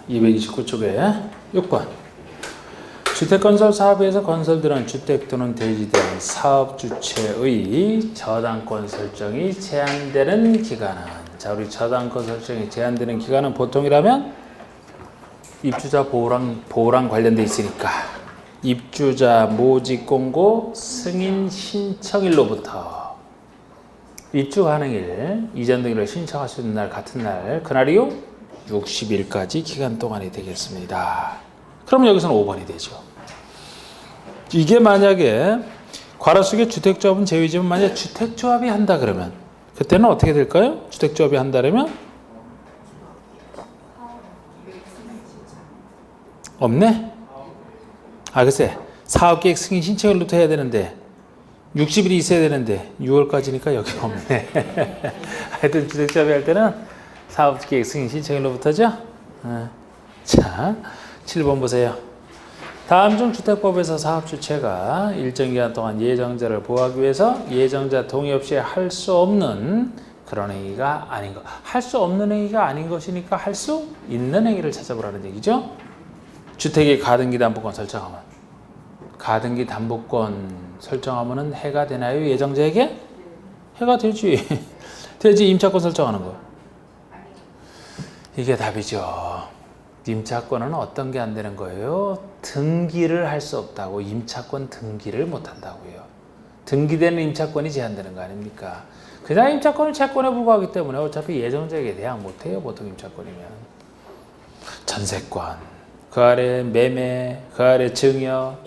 229쪽에 6번. 주택건설 사업에서 건설들은 주택 또는 대지 등 사업 주체의 저당권 설정이 제한되는 기간은, 자, 우리 저당권 설정이 제한되는 기간은 보통이라면 입주자 보호랑 관련돼 있으니까 입주자 모집 공고 승인 신청일로부터 입주 가능일, 이전 등기를 신청할 수 있는 날 같은 날, 그날이요 60일까지 기간 동안이 되겠습니다. 그럼 여기서는 5번이 되죠. 이게 만약에 괄호 속에 주택조합은 제외지만 만약 주택조합이 한다 그러면 그때는 어떻게 될까요? 주택조합이 한다면 없네? 글쎄 사업계획 승인 신청일부터 해야 되는데 60일이 있어야 되는데 6월까지니까 여기 없네. 하여튼 주택조합이 할 때는 사업계획 승인 신청일로부터죠. 자, 7번 보세요. 다음 중 주택법에서 사업주체가 일정 기간 동안 예정자를 보호하기 위해서 예정자 동의 없이 할 수 없는 그런 행위가 아닌 것. 할 수 없는 행위가 아닌 것이니까 할 수 있는 행위를 찾아보라는 얘기죠. 주택의 가등기 담보권 설정하면. 가등기 담보권 설정하면은 해가 되나요? 예정자에게? 해가 되지. 되지. 임차권 설정하는 거. 이게 답이죠. 임차권은 어떤 게 안 되는 거예요? 등기를 할 수 없다고. 임차권 등기를 못 한다고요. 등기되는 임차권이 제한되는 거 아닙니까? 그냥 임차권은 채권에 불과하기 때문에 어차피 예정자에게 대항 못 해요. 보통 임차권이면. 전세권, 그 아래 매매, 그 아래 증여.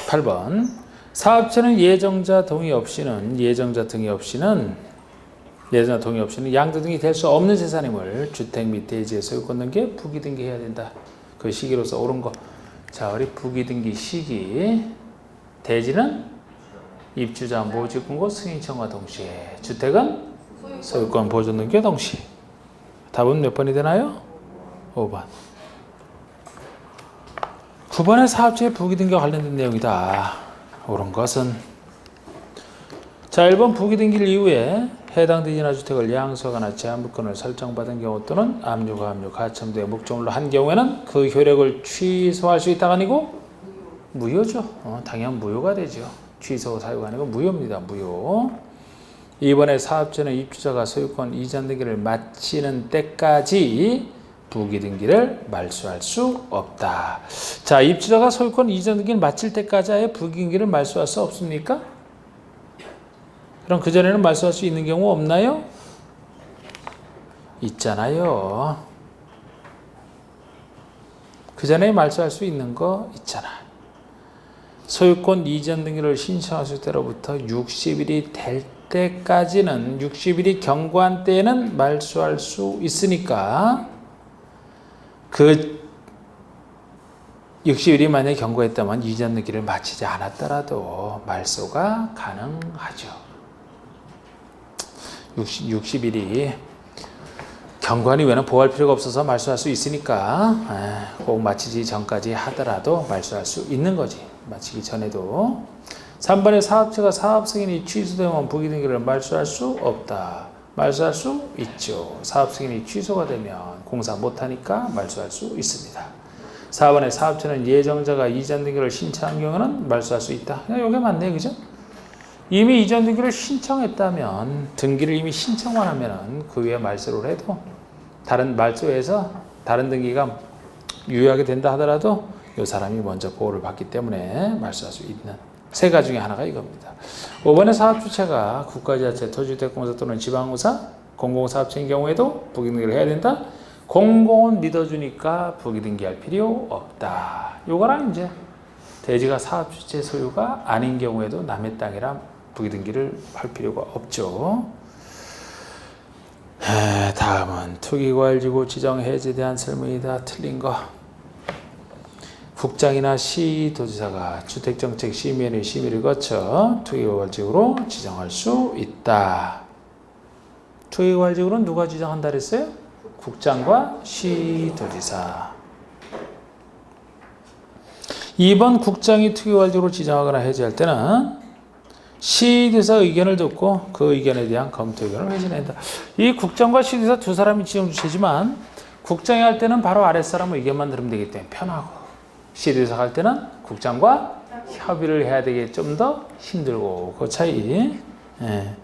8번. 사업체는 예정자 동의 없이는 양도 등이 될 수 없는 재산임을 주택 및 대지의 소유권 등기에 부기 등기해야 된다. 그 시기로서 옳은 거. 자, 우리 부기 등기 시기. 대지는 입주자 모집 공고 승인청과 동시에, 주택은 소유권 보존 등기와 동시에. 답은 몇 번이 되나요? 5번. 9번의 사업체의 부기 등기와 관련된 내용이다. 옳은 것은, 자, 1번 부기 등기일 이후에 해당 대지나 주택을 양수하거나 제한물권을 설정받은 경우 또는 압류가 압류, 가첨도의 목적물로 한 경우에는 그 효력을 취소할 수 있다가 아니고 무효죠. 당연 무효가 되죠. 취소 사유가 아니고 무효입니다. 무효. 이번에 사업체는 입주자가 소유권 이전 등기를 마치는 때까지 부기 등기를 말소할 수 없다. 자, 입주자가 소유권 이전 등기를 마칠 때까지 아예 부기 등기를 말소할 수 없습니까? 그럼 그전에는 말소할 수 있는 경우 없나요? 있잖아요. 그전에 말소할 수 있는 거 있잖아. 소유권 이전 등기를 신청하실 때로부터 60일이 될 때까지는, 60일이 경과한 때에는 말소할 수 있으니까 그 60일이 만약에 경과했다면 이전 등기를 마치지 않았더라도 말소가 가능하죠. 60일이 경과한 이후에는 보호할 필요가 없어서 말소할 수 있으니까 꼭 마치지 전까지 하더라도 말소할 수 있는 거지. 마치기 전에도. 3번에 사업체가 사업 승인이 취소되면 부기 등기를 말소할 수 없다. 말소할 수 있죠. 사업 승인이 취소가 되면 공사 못하니까 말소할 수 있습니다. 4번에 사업체는 예정자가 이전 등기를 신청한 경우는 말소할 수 있다. 이게 맞네, 그죠? 이미 이전 등기를 신청했다면, 등기를 이미 신청만 하면은 그 위에 말소를 해도, 다른 말소에서 다른 등기가 유효하게 된다 하더라도 이 사람이 먼저 보호를 받기 때문에 말소할 수 있는 세 가지 중에 하나가 이겁니다. 5번에 사업주체가 국가지자체, 토지주택공사 또는 지방공사, 공공사업체인 경우에도 부기등기를 해야 된다. 공공은 믿어주니까 부기등기할 필요 없다. 요거랑 이제 대지가 사업주체 소유가 아닌 경우에도 남의 땅이라 부기등기를 할 필요가 없죠. 다음은 투기과열지구 지정 해제에 대한 설문이다. 틀린 거. 국장이나 시도지사가 주택정책 심의위원회 심의를 거쳐 투기과열지구로 지정할 수 있다. 투기과열지구는 누가 지정한다 그랬어요? 국장과 시도지사. 2번 국장이 투기과열지구로 지정하거나 해제할 때는 시도사 의견을 듣고 그 의견에 대한 검토 의견을 회신한다. 이 국장과 시도사 두 사람이 지정 주체지만 국장이 할 때는 바로 아랫사람 의견만 들으면 되기 때문에 편하고 시도사가 할 때는 국장과 협의를 해야 되게 좀 더 힘들고 그 차이. 예.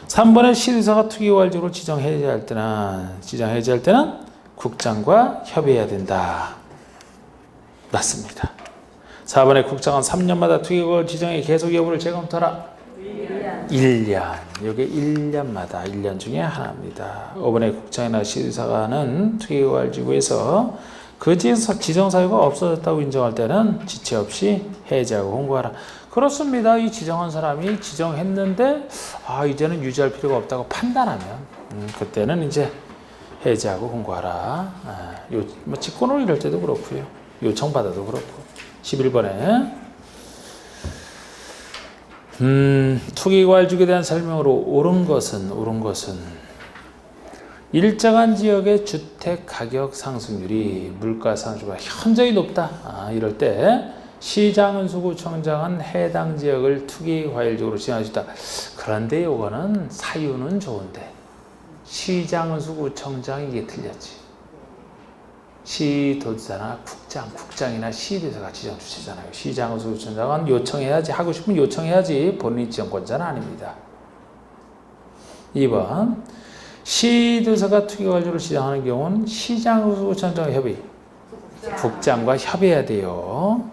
3번에 시도사가 투기고발적으로 지정해제할 때는 국장과 협의해야 된다. 맞습니다. 4번에 국장은 3년마다 투기고발 지정의 계속 여부를 재검토하라. 1년. 이게 1년마다 1년 중에 하나입니다. 5번에 국장이나 시도사가는 투기고발지구에서 그 지정 사유가 없어졌다고 인정할 때는 지체 없이 해제하고 홍보하라. 그렇습니다. 이 지정한 사람이 지정했는데 이제는 유지할 필요가 없다고 판단하면 그때는 이제 해제하고 홍보하라. 뭐 직권으로 이럴 때도 그렇고요. 요청받아도 그렇고. 11번에 투기과일주기에 대한 설명으로 옳은 것은 일정한 지역의 주택 가격 상승률이 물가 상승률보다 현저히 높다. 이럴 때 시장은수구청장은 해당 지역을 투기과일적으로 지정할 수 있다. 그런데 이거는 사유는 좋은데 시장은수구청장 이게 틀렸지. 시도지사나 국장이나 시도지사가 지정 주체잖아요. 시장은수구청장은 요청해야지, 하고 싶으면 요청해야지 본인이 지정권자는 아닙니다. 2번 시도지사가 투기과일적으로 지정하는 경우는 시장은수구청장 협의, 국장과 협의해야 돼요.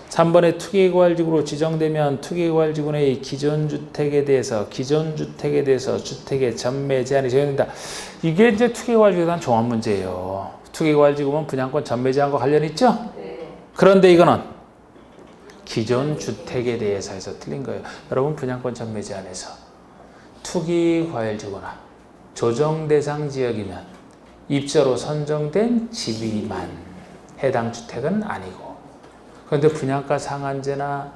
3번에 투기과일지구로 지정되면 투기과일지구 내의 기존주택에 대해서 주택의 전매 제한이 적용된다. 이게 이제 투기과일지구에 대한 종합 문제예요. 투기과일지구면 분양권 전매 제한과 관련이 있죠? 네. 그런데 이거는 기존 주택에 대해서 해서 틀린 거예요. 여러분 분양권 전매 제한에서 투기과일지구나 조정 대상 지역이면 입자로 선정된 집이만 해당 주택은 아니고, 그런데 분양가 상한제나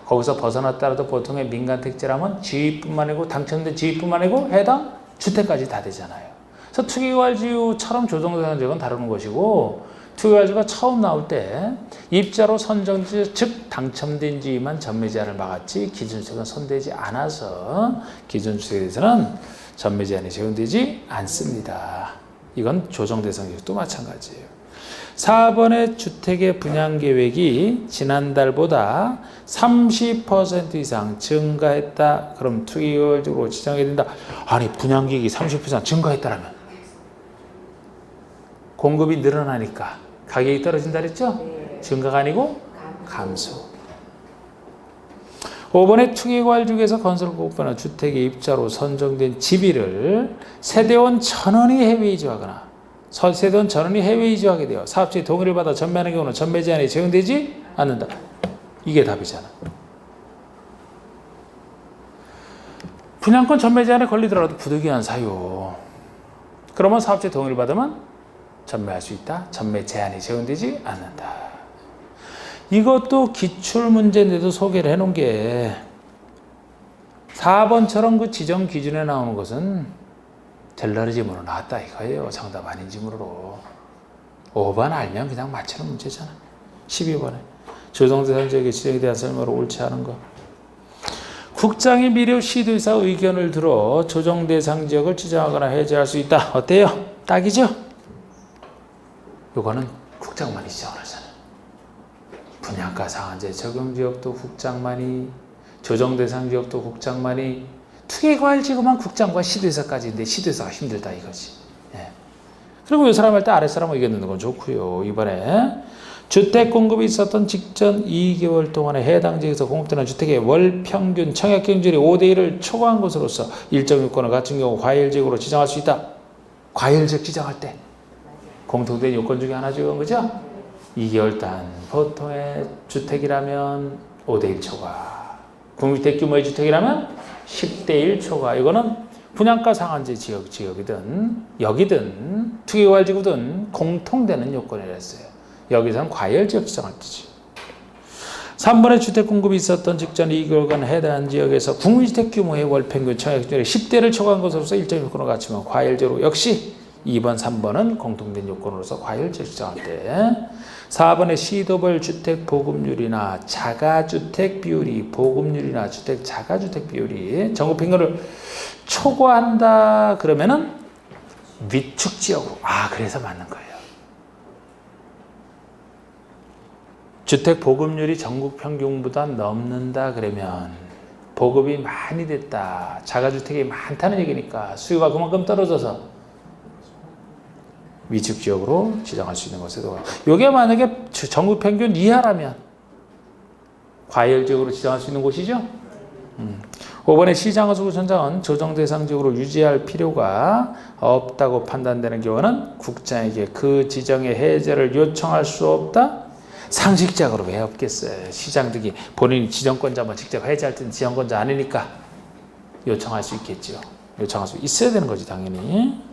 거기서 벗어났다라도 보통의 민간택지라면 지위뿐만 아니고 당첨된 지위뿐만 아니고 해당 주택까지 다 되잖아요. 그래서 투기과일지구처럼 조정대상 지역은 다루는 것이고, 투기과일지구가 처음 나올 때 입자로 선정지 즉 당첨된 지위만 전매 제한을 막았지 기존주택은 손대지 않아서 기존주택에 대해서는 전매 제한이 적용되지 않습니다. 이건 조정대상 지역도 마찬가지예요. 4번의 주택의 분양계획이 지난달보다 30% 이상 증가했다. 그럼 투기과일지구로 지정해야 된다. 아니 분양계획이 30% 이상 증가했다라면 공급이 늘어나니까 가격이 떨어진다 그랬죠? 네. 증가가 아니고 감소. 5번에 투기과일지구에서 건설공급하는 주택의 입자로 선정된 지위를 세대원 전원이 해외 이주하거나 세대원 전원이 해외 이주하게 되어 사업주의 동의를 받아 전매하는 경우는 전매 제한이 적용되지 않는다. 이게 답이잖아. 분양권 전매 제한에 걸리더라도 부득이한 사유. 그러면 사업주의 동의를 받으면 전매할 수 있다. 전매 제한이 적용되지 않는다. 이것도 기출문제인데도 소개를 해놓은 게 4번처럼 그 지정 기준에 나오는 것은 델러리즘으로 나왔다 이거예요. 정답 아닌 지문으로. 5번 알면 그냥 맞추는 문제잖아. 12번에 조정대상 지역의 지정에 대한 설명으로 옳지 않은 거. 국장이 미래 시도의사 의견을 들어 조정대상 지역을 지정하거나 해제할 수 있다. 어때요? 딱이죠? 이거는 국장만이 지정을 하잖아요. 분양가 상한제 적용 지역도 국장만이, 조정대상 지역도 국장만이, 투기과일지구만 국장과 시도의사까지인데 시도의사가 힘들다 이거지. 예. 그리고 이 사람 할 때 아랫사람 의견 듣는 건 좋고요. 이번에 주택 공급이 있었던 직전 2개월 동안에 해당 지역에서 공급되는 주택의 월 평균 청약 경쟁률이 5대1을 초과한 것으로서 일정 요건을 갖춘 경우 과일지역으로 지정할 수 있다. 과일지역 지정할 때 공통된 요건 중에 하나죠. 이건 그죠? 2개월 단 보통의 주택이라면 5대1 초과, 국민주택 규모의 주택이라면 10대1 초과. 이거는 분양가 상한제 지역이든 여기든 투기과일지구든 공통되는 요건이라 했어요. 여기서는 과일지역 지정할 때지. 3번에 주택 공급이 있었던 직전 2개월간 해당 지역에서 국민주택 규모의 월평균 청약률이 10대를 초과한 것으로서 일정 요건을 갖추면 과일지역으로 역시 2번, 3번은 공통된 요건으로서 과일지역 지정할 때 4번에 시도별 주택 보급률이나 자가주택 비율이 보급률이나 자가주택 비율이 전국 평균을 초과한다 그러면은 위축 지역으로 그래서 맞는 거예요. 주택 보급률이 전국 평균보다 넘는다 그러면 보급이 많이 됐다. 자가주택이 많다는 얘기니까 수요가 그만큼 떨어져서 위축 지역으로 지정할 수 있는 것에도 이게 만약에 전국 평균 이하라면 과열 지역으로 지정할 수 있는 곳이죠. 5번에 시장허수구천장은 조정 대상 지역으로 유지할 필요가 없다고 판단되는 경우는 국장에게 그 지정의 해제를 요청할 수 없다. 상식적으로 왜 없겠어요. 시장들이 본인이 지정권자만 직접 해제할 때는 지정권자 아니니까 요청할 수 있겠죠. 요청할 수 있어야 되는 거지 당연히.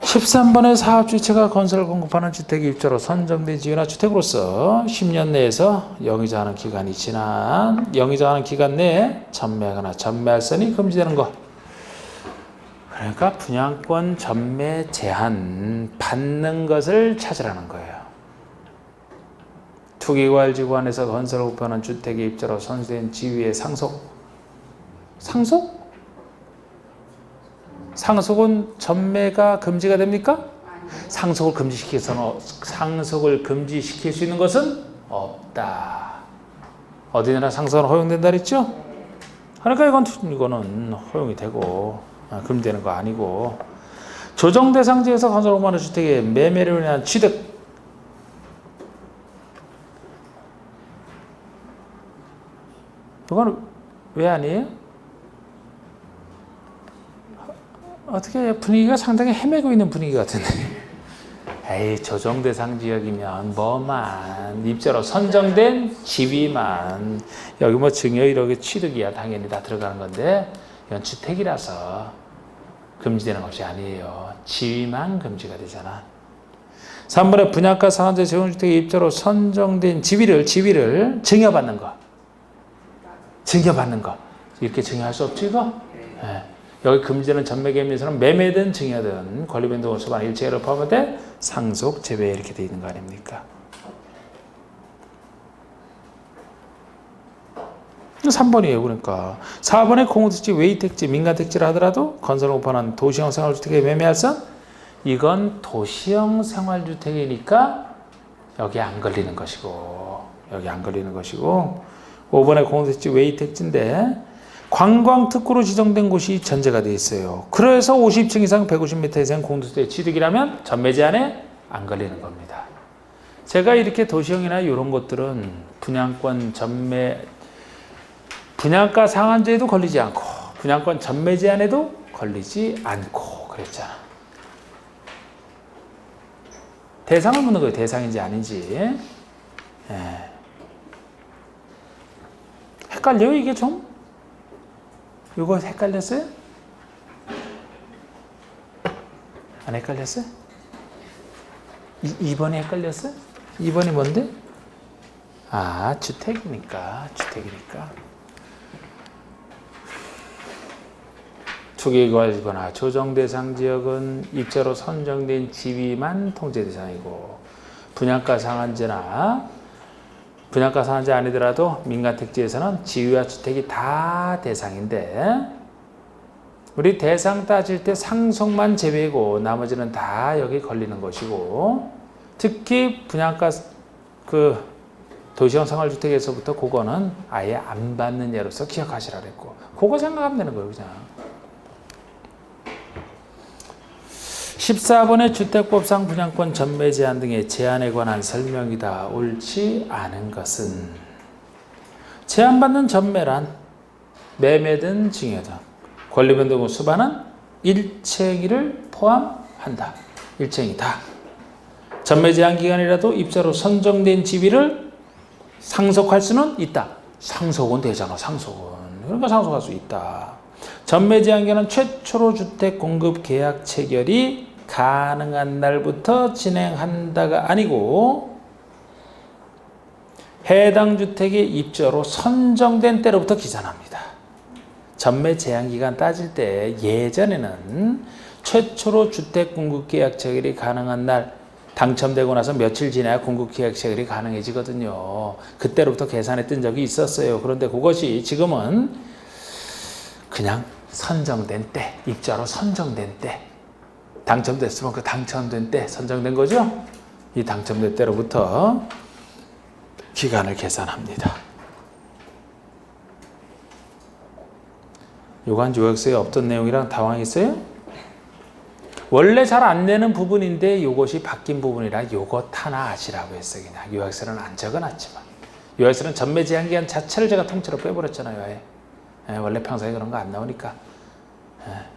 13번의 사업주체가 건설을 공급하는 주택의 입주로 선정된 지위나 주택으로서 10년 내에서 영위자하는 기간이 지난 영위자하는 기간 내에 전매하거나 전매할선이 금지되는 것. 그러니까 분양권 전매 제한 받는 것을 찾으라는 거예요. 투기과열지구안에서 건설을 공급하는 주택의 입주로 선정된 지위의 상속. 상속은 전매가 금지가 됩니까? 상속을 금지시킬 수 있는 것은 없다. 어디나 상속은 허용된다 그랬죠? 그러니까 이거는 허용이 되고 금지되는 거 아니고. 조정 대상지에서 건설 5만 원 주택의 매매를 위한 취득. 이거는 왜 아니에요? 어떻게 분위기가 상당히 헤매고 있는 분위기 같은데. 에이, 조정 대상 지역이면 뭐만 입자로 선정된 지위만 여기 뭐 증여 이렇게 취득이야 당연히 다 들어가는 건데 이건 주택이라서 금지되는 것이 아니에요. 지위만 금지가 되잖아. 3번에 분양가 상한제 재건주택의 입자로 선정된 지위를 증여받는 거. 이렇게 증여할 수 없지 이거? 네. 여기 금지되는 전매개념에서는 매매든 증여든 권리변동 수반 일체를 포함할 상속, 제외 이렇게 돼 있는 거 아닙니까? 3번이에요. 그러니까 4번에 공유택지, 외의택지, 민간택지를 하더라도 건설 오픈한 도시형 생활주택에 매매할선 이건 도시형 생활주택이니까 여기 안 걸리는 것이고 5번에 공유택지, 외의택지인데 관광특구로 지정된 곳이 전제가 되어 있어요. 그래서 50층 이상 150m 이상 공동주택 취득이라면 전매 제한에 안 걸리는 겁니다. 제가 이렇게 도시형이나 이런 것들은 분양권 전매, 분양가 상한제에도 걸리지 않고 분양권 전매 제한에도 걸리지 않고 그랬잖아. 대상을 묻는 거예요. 대상인지 아닌지. 헷갈려요 이게 좀? 이거 헷갈렸어요? 안 헷갈렸어요? 2번이 헷갈렸어요? 2번이 뭔데? 주택이니까. 투기과열지구나 조정 대상 지역은 입자로 선정된 지위만 통제 대상이고 분양가 상한제 아니더라도 민간택지에서는 지위와 주택이 다 대상인데 우리 대상 따질 때 상속만 제외고 나머지는 다 여기 걸리는 것이고 특히 분양가 도시형 생활주택에서부터 그거는 아예 안 받는 예로서 기억하시라 그랬고 그거 생각하면 되는 거예요. 그냥 14번의 주택법상 분양권 전매 제한 등의 제한에 관한 설명이다. 옳지 않은 것은 제한받는 전매란 매매든 증여든 권리변동 수반은 일체행위를 포함한다. 일체행위다. 전매 제한 기간이라도 입자로 선정된 지위를 상속할 수는 있다. 상속은 되잖아. 그러니까 상속할 수 있다. 전매 제한 기간은 최초로 주택 공급 계약 체결이 가능한 날부터 진행한다가 아니고 해당 주택의 입주로 선정된 때로부터 기산합니다. 전매 제한 기간 따질 때 예전에는 최초로 주택공급계약 체결이 가능한 날 당첨되고 나서 며칠 지나야 공급계약 체결이 가능해지거든요. 그때로부터 계산했던 적이 있었어요. 그런데 그것이 지금은 그냥 선정된 때, 입자로 선정된 때, 당첨됐으면 그 당첨된 때 선정된 거죠. 이 당첨된 때로부터 기간을 계산합니다. 요관 요약서에 없던 내용이랑 당황했어요? 원래 잘 안 되는 부분인데 요것이 바뀐 부분이라 요것 하나 아시라고 했어요. 그냥 요약서는 안 적어놨지만 요약서는 전매 제한 기간 자체를 제가 통째로 빼버렸잖아요. 원래 평소에 그런 거 안 나오니까.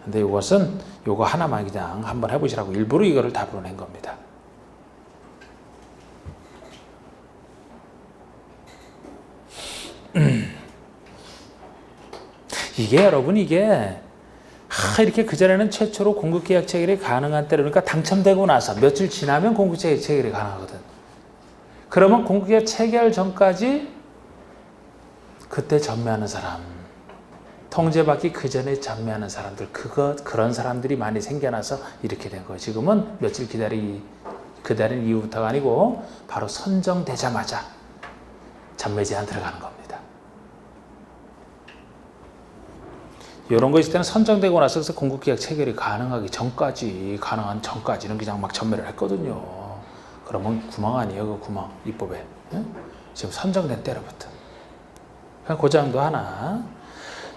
근데 요것은 요거 하나만 그냥 한번 해보시라고 일부러 이거를 답으로 낸 겁니다. 이게 여러분 이게 이렇게 그전에는 최초로 공급계약 체결이 가능한 때로 그러니까 당첨되고 나서 며칠 지나면 공급계약 체결이 가능하거든. 그러면 공급계약 체결 전까지 그때 전매하는 사람 통제받기 그 전에 전매하는 사람들 그런 사람들이 많이 생겨나서 이렇게 된 거예요. 지금은 며칠 기다린 이후부터가 아니고 바로 선정되자마자 전매 제한 들어가는 겁니다. 이런 거 있을 때는 선정되고 나서 공급계약 체결이 가능하기 가능한 전까지는 그냥 막 전매를 했거든요. 그러면 구멍 아니에요, 그 구멍 입법에. 지금 선정된 때로부터. 그냥 그 정도 하나.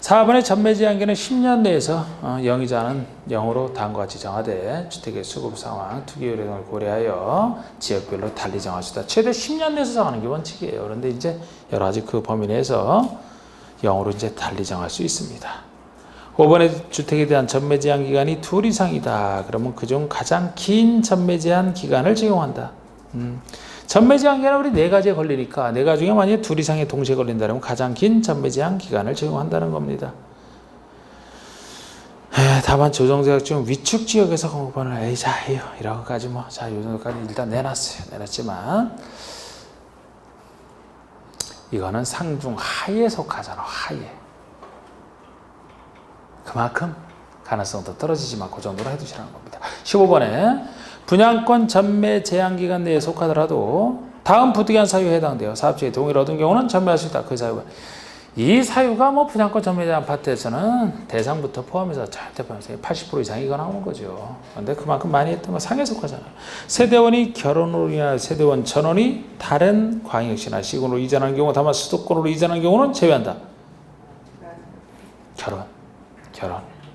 4번의 전매 제한기는 10년 내에서 영이자는 0으로 다음과 같이 정하되 주택의 수급 상황, 투기 요령 등을 고려하여 지역별로 달리 정할 수 있다. 최대 10년 내에서 정하는 게 원칙이에요. 그런데 이제 여러 가지 그 범위 내에서 0으로 이제 달리 정할 수 있습니다. 5번의 주택에 대한 전매 제한 기간이 2 이상이다. 그러면 그중 가장 긴 전매 제한 기간을 적용한다. 전매 제한 기간은 우리 4가지에 걸리니까 4가지 중에 만약에 2 이상에 동시에 걸린다면 가장 긴 전매 제한 기간을 적용한다는 겁니다. 다만 조정제약 중 위축 지역에서 공급하는 이라고까지 요 정도까지 일단 내놨어요. 내놨지만 이거는 상중 하에 속하잖아. 하에. 그만큼 가능성도 떨어지지만 그 정도로 해두시라는 겁니다. 15번에 분양권 전매 제한기간 내에 속하더라도 다음 부득이한 사유에 해당돼요. 사업주의 동의를 얻은 경우는 전매할 수 있다. 그 사유가. 이 사유가 분양권 전매 제한 파트에서는 대상부터 포함해서 절대 포함해서 80% 이상이 이거 나오는 거죠. 그런데 그만큼 많이 했던 건 상에 속하잖아요. 세대원이 결혼으로 인한 세대원 전원이 다른 광역시나 시군으로 이전하는 경우 다만 수도권으로 이전하는 경우는 제외한다.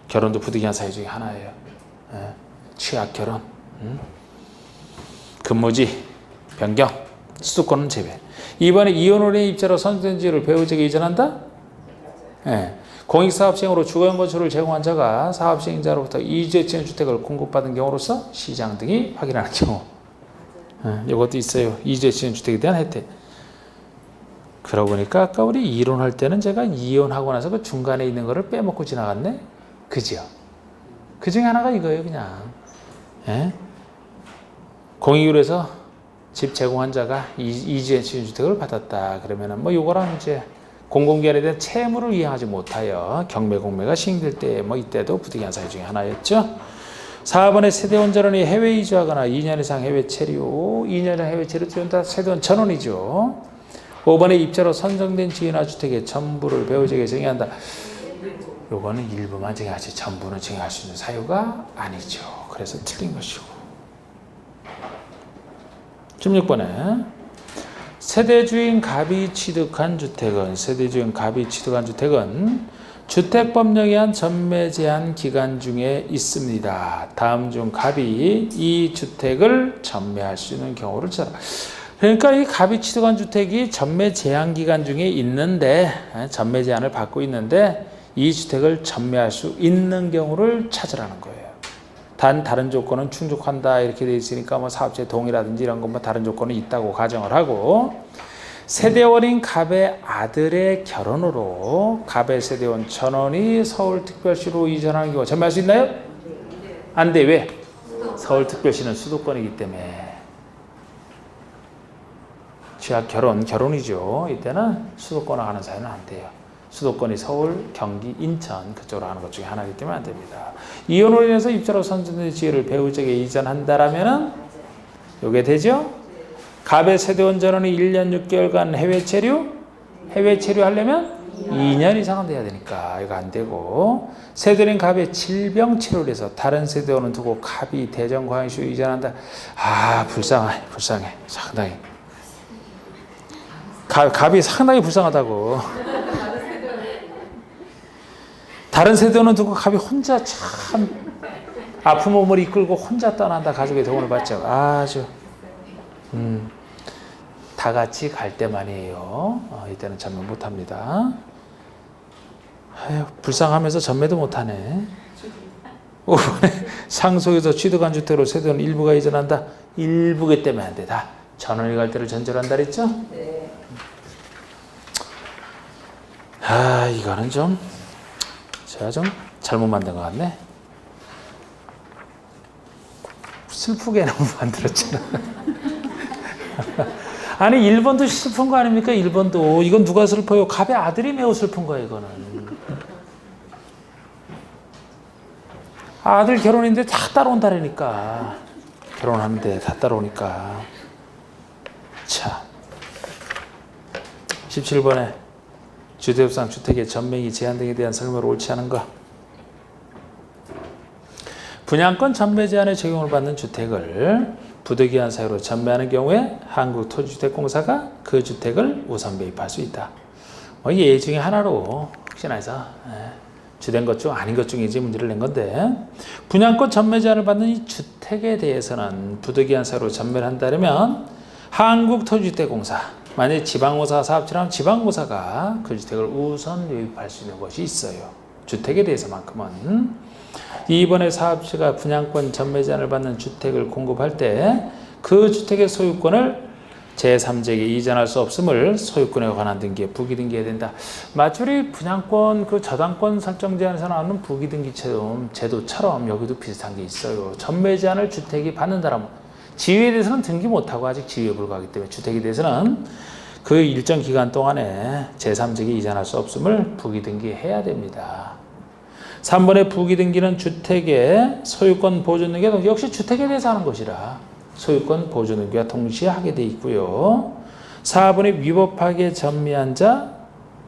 결혼도 부득이한 사유 중에 하나예요. 취약 결혼, 근무지 변경, 수도권은 제외. 이번에 이혼원의 입자로 선정된 지를 배우자에게 이전한다? 공익사업시행으로 주거용 건축을 제공한 자가 사업시행자로부터 이주해치는 주택을 공급받은 경우로서 시장 등이 확인하는 경우. 이것도 있어요. 이주해치는 주택에 대한 혜택. 그러고 보니까 아까 우리 이론할 때는 제가 이혼하고 나서 그 중간에 있는 거를 빼먹고 지나갔네? 그죠? 그 중에 하나가 이거예요, 그냥. 공익으로 해서 집 제공한 자가 이주해 주택을 받았다. 그러면은 요거랑 이제 공공기관에 대한 채무를 이행하지 못하여 경매 공매가 시행될 때 이때도 부득이한 사유 중에 하나였죠. 4번에 세대원 전원이 해외 이주하거나 2년 이상 해외 체류, 2년 이상 해외 체류 다 세대원 전원이죠. 5번에 입자로 선정된 지위나 주택의 전부를 배우자에게 정의한다. 요거는 일부만 정의하지 전부는 정의할 수 있는 사유가 아니죠. 그래서 틀린 것이고. 16번에 세대주인 갑이 취득한 주택은 주택법령에 의한 전매 제한 기간 중에 있습니다. 다음 중 갑이 이 주택을 전매할 수 있는 경우를 찾아라. 그러니까 이 갑이 취득한 주택이 전매 제한 기간 중에 있는데 전매 제한을 받고 있는데 이 주택을 전매할 수 있는 경우를 찾으라는 거예요. 단 다른 조건은 충족한다 이렇게 돼 있으니까 사업주의 동의라든지 이런 것 다른 조건은 있다고 가정을 하고 세대원인 갑의 아들의 결혼으로 갑의 세대원 전원이 서울특별시로 이전하는 경우 전매할 수 있나요? 안 돼. 왜? 서울특별시는 수도권이기 때문에. 취약 결혼이죠. 이때는 수도권으로 가는 사유는 안 돼요. 수도권이 서울, 경기, 인천 그쪽으로 하는 것 중에 하나이기 때문에 안 됩니다. 이혼으로 인해서 입자로 선정된 지위를 배우자에게 이전한다라면은 요게 되죠? 갑의 세대원 전원이 1년 6개월간 해외 체류 하려면 2년 이상은 돼야 되니까 이거 안 되고, 세대는 갑의 질병 치료를 해서 다른 세대원은 두고 갑이 대전 광역시로 이전한다. 불쌍해 상당히. 갑이 상당히 불쌍하다고. 다른 세대원은 두고 갑이 혼자 참 아픈 몸을 이끌고 혼자 떠난다. 가족의 도움을 받죠. 아주 다 같이 갈 때만이에요. 이때는 전매 못합니다. 불쌍하면서 전매도 못하네. 5번에 상속에서 취득한 주택으로 세대원 일부가 이전한다. 일부기 때문에 안 돼. 다 전원이 갈 때를 전제한다 그랬죠? 네. 이거는 제가 좀 잘못 만든 것 같네. 슬프게 너무 만들었잖아. 아니 1번도 슬픈 거 아닙니까? 1번도. 이건 누가 슬퍼요? 갑의 아들이 매우 슬픈 거예요. 이거는. 아들 결혼인데 다 따라온다라니까. 결혼하는데 다 따라오니까. 자, 17번에 주택법상 주택의 전매기 제한 등에 대한 설명을 옳지 않은 거. 분양권 전매 제한의 적용을 받는 주택을 부득이한 사유로 전매하는 경우에 한국토지주택공사가 그 주택을 우선 매입할 수 있다. 예 중에 하나로 혹시나 해서 주된 것 중 아닌 것 중이지 문제를 낸 건데, 분양권 전매 제한을 받는 이 주택에 대해서는 부득이한 사유로 전매를 한다면 한국토지주택공사, 만약에 지방공사가 사업체라면 지방공사가 그 주택을 우선 매입할 수 있는 것이 있어요. 주택에 대해서만큼은. 이번에 사업체가 분양권 전매 제한을 받는 주택을 공급할 때 그 주택의 소유권을 제3자에게 이전할 수 없음을 소유권에 관한 등기에 부기등기해야 된다. 마추리 분양권 그 저당권 설정 제한에서 나오는 부기등기 제도처럼 여기도 비슷한 게 있어요. 전매 제한을 주택이 받는다라면 지위에 대해서는 등기 못하고 아직 지위에 불과하기 때문에 주택에 대해서는 그 일정 기간 동안에 제3자에게 이전할 수 없음을 부기등기해야 됩니다. 3번의 부기등기는 주택의 소유권 보존 등기가 역시 주택에 대해서 하는 것이라 소유권 보존 등기와 동시에 하게 돼 있고요. 4번의 위법하게 전매한 자,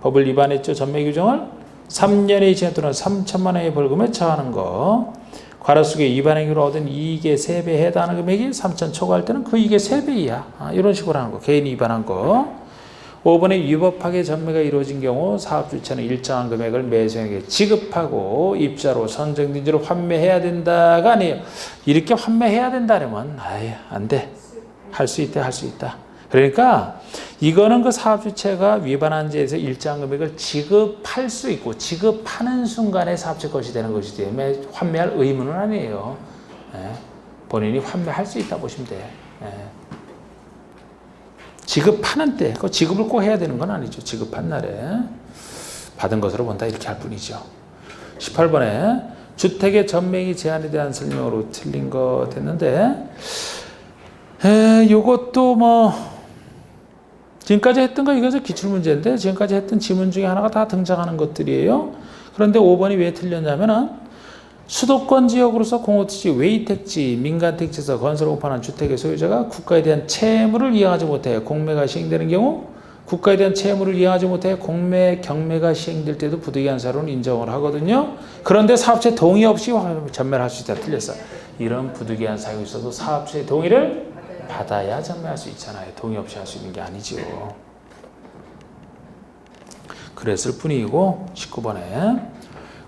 법을 위반했죠. 전매 규정을 3년의 이상 또는 3천만 원의 벌금에 처하는 거. 과로 속에 위반 행위로 얻은 이익의 3배에 해당하는 금액이 3천 초과할 때는 그 이익의 3배 이하. 이런 식으로 하는 거. 개인이 위반한 거. 5번에 위법하게 전매가 이루어진 경우 사업주체는 일정한 금액을 매수인에게 지급하고 입자로 선정된 지로 환매해야 된다가 아니에요. 이렇게 환매해야 된다면 안 돼. 할 수 있다. 그러니까 이거는 그 사업주체가 위반한 지에서 일정한 금액을 지급할 수 있고 지급하는 순간에 사업체 것이 되는 것이기 때문에 환매할 의무는 아니에요. 본인이 환매할 수 있다 보시면 돼. 지급하는 때, 그 지급을 꼭 해야 되는 건 아니죠. 지급한 날에 받은 것으로 본다 이렇게 할 뿐이죠. 18번에 주택의 전매기 제한에 대한 설명으로 틀린 거 됐는데, 요것도 지금까지 했던 거 이것은 기출문제인데 지금까지 했던 지문 중에 하나가 다 등장하는 것들이에요. 그런데 5번이 왜 틀렸냐면은 수도권 지역으로서 공호택지, 외이택지, 민간택지에서 건설을 공판한 주택의 소유자가 국가에 대한 채무를 이행하지 못해 공매가 시행되는 경우 국가에 대한 채무를 이행하지 못해 공매, 경매가 시행될 때도 부득이한 사유로는 인정을 하거든요. 그런데 사업체 동의 없이 전매를 할 수 있다. 틀렸어. 이런 부득이한 사유가 있어도 사업체의 동의를 받아야 전매할 수 있잖아요. 동의 없이 할 수 있는 게 아니죠. 그랬을 뿐이고 19번에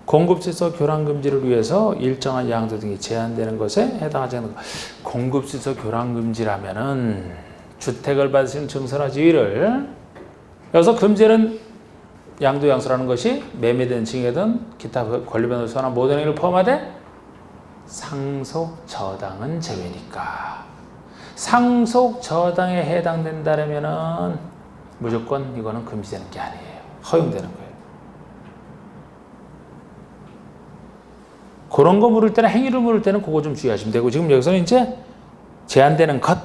공급시설 교란 금지를 위해서 일정한 양도 등이 제한되는 것에 해당하지 않는 것. 공급시설 교란 금지라면은 주택을 받으시는 증서나 지위를 여기서 금지는 양도 양수라는 것이 매매된 증여든 기타 권리변호를 소환한 모든 행위를 포함하되 상속 저당은 제외니까 상속 저당에 해당된다면은 무조건 이거는 금지되는 게 아니에요. 허용되는 거예요. 그런 거 물을 때는 행위를 물을 때는 그거 좀 주의하시면 되고 지금 여기서는 이제 제한되는 것,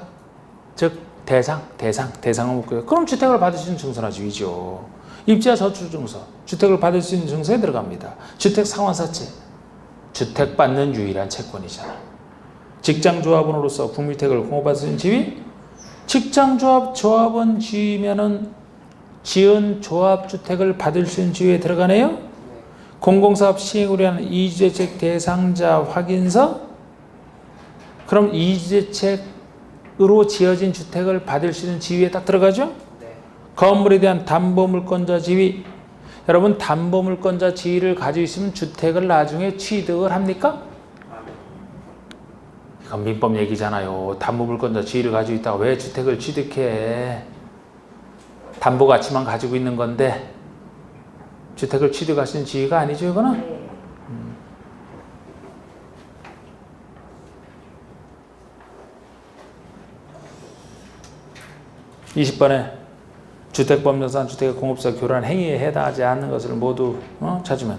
즉 대상을 묻고요. 그럼 주택을 받으시는 증서나 지위죠. 입주자 저축증서, 주택을 받을 수 있는 증서에 들어갑니다. 주택 상환사채, 주택 받는 유일한 채권이잖아. 직장조합원으로서 국민주택을 공급받을 수 있는 지위, 직장조합원 지위면은 지은 조합주택을 받을 수 있는 지위에 들어가네요. 공공사업 시행을 위한 이주대책 대상자 확인서, 그럼 이주대책으로 지어진 주택을 받을 수 있는 지위에 딱 들어가죠. 건물에 대한 담보물권자 지위, 여러분 담보물권자 지위를 가지고 있으면 주택을 나중에 취득을 합니까? 이건 민법 얘기잖아요. 담보물권자 지위를 가지고 있다가 왜 주택을 취득해? 담보 가치만 가지고 있는 건데 주택을 취득할 수 있는 지위가 아니죠, 이거는? 20번에 주택법령상 주택의 공급사 교란 행위에 해당하지 않는 것을 모두 찾으면,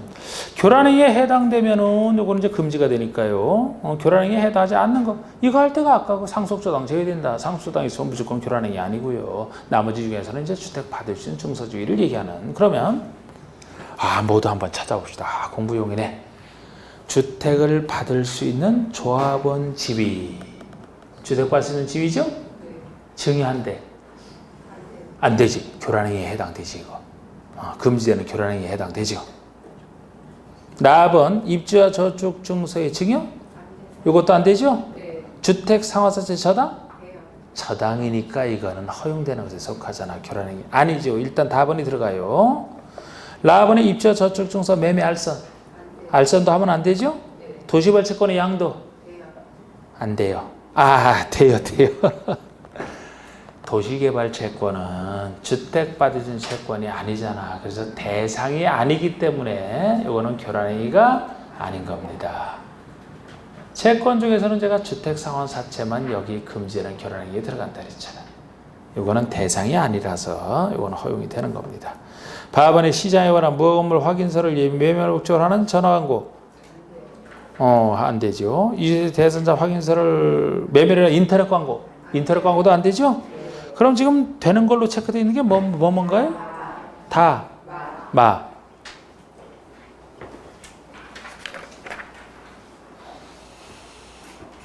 교란 행위에 해당되면은 요거는 이제 금지가 되니까요. 교란 행위에 해당하지 않는 거, 이거 할 때가 아까 그 상속조당 제외된다. 상속조당이 있으면 무조건 교란 행위 아니고요. 나머지 중에서는 이제 주택 받을 수 있는 증서주의를 얘기하는. 그러면 모두 한번 찾아봅시다. 공부용이네. 주택을 받을 수 있는 조합원 지위, 주택 받을 수 있는 지위죠? 증여한대. 안 되지. 교란행위에 해당되지, 이거. 금지되는 교란행위에 해당되죠. 나번 입주자 저축 증서의 증여? 이것도 안 되죠? 주택 상환사채 저당? 저당이니까 이거는 허용되는 것에 속하잖아. 교란행위. 아니죠. 일단 답번이 들어가요. 라번의 입주자 저축 증서 매매 알선. 알선도 하면 안 되죠? 도시발채권의 양도? 안 돼요. 돼요. 도시개발 채권은 주택 받으신 채권이 아니잖아. 그래서 대상이 아니기 때문에 이거는 교란행위가 아닌 겁니다. 채권 중에서는 제가 주택 상환사채만 여기 금지하는 교란행위에 들어간다 그랬잖아요. 이거는 대상이 아니라서 이거는 허용이 되는 겁니다. 바번에 시장에 관한 무허건물 확인서를 매매를 목적으로 하는 전화광고. 안 되죠. 이 대상자 확인서를 매매를 인터넷 광고. 인터넷 광고도 안 되죠? 그럼 지금 되는 걸로 체크되어 있는 게 뭔가요? 마.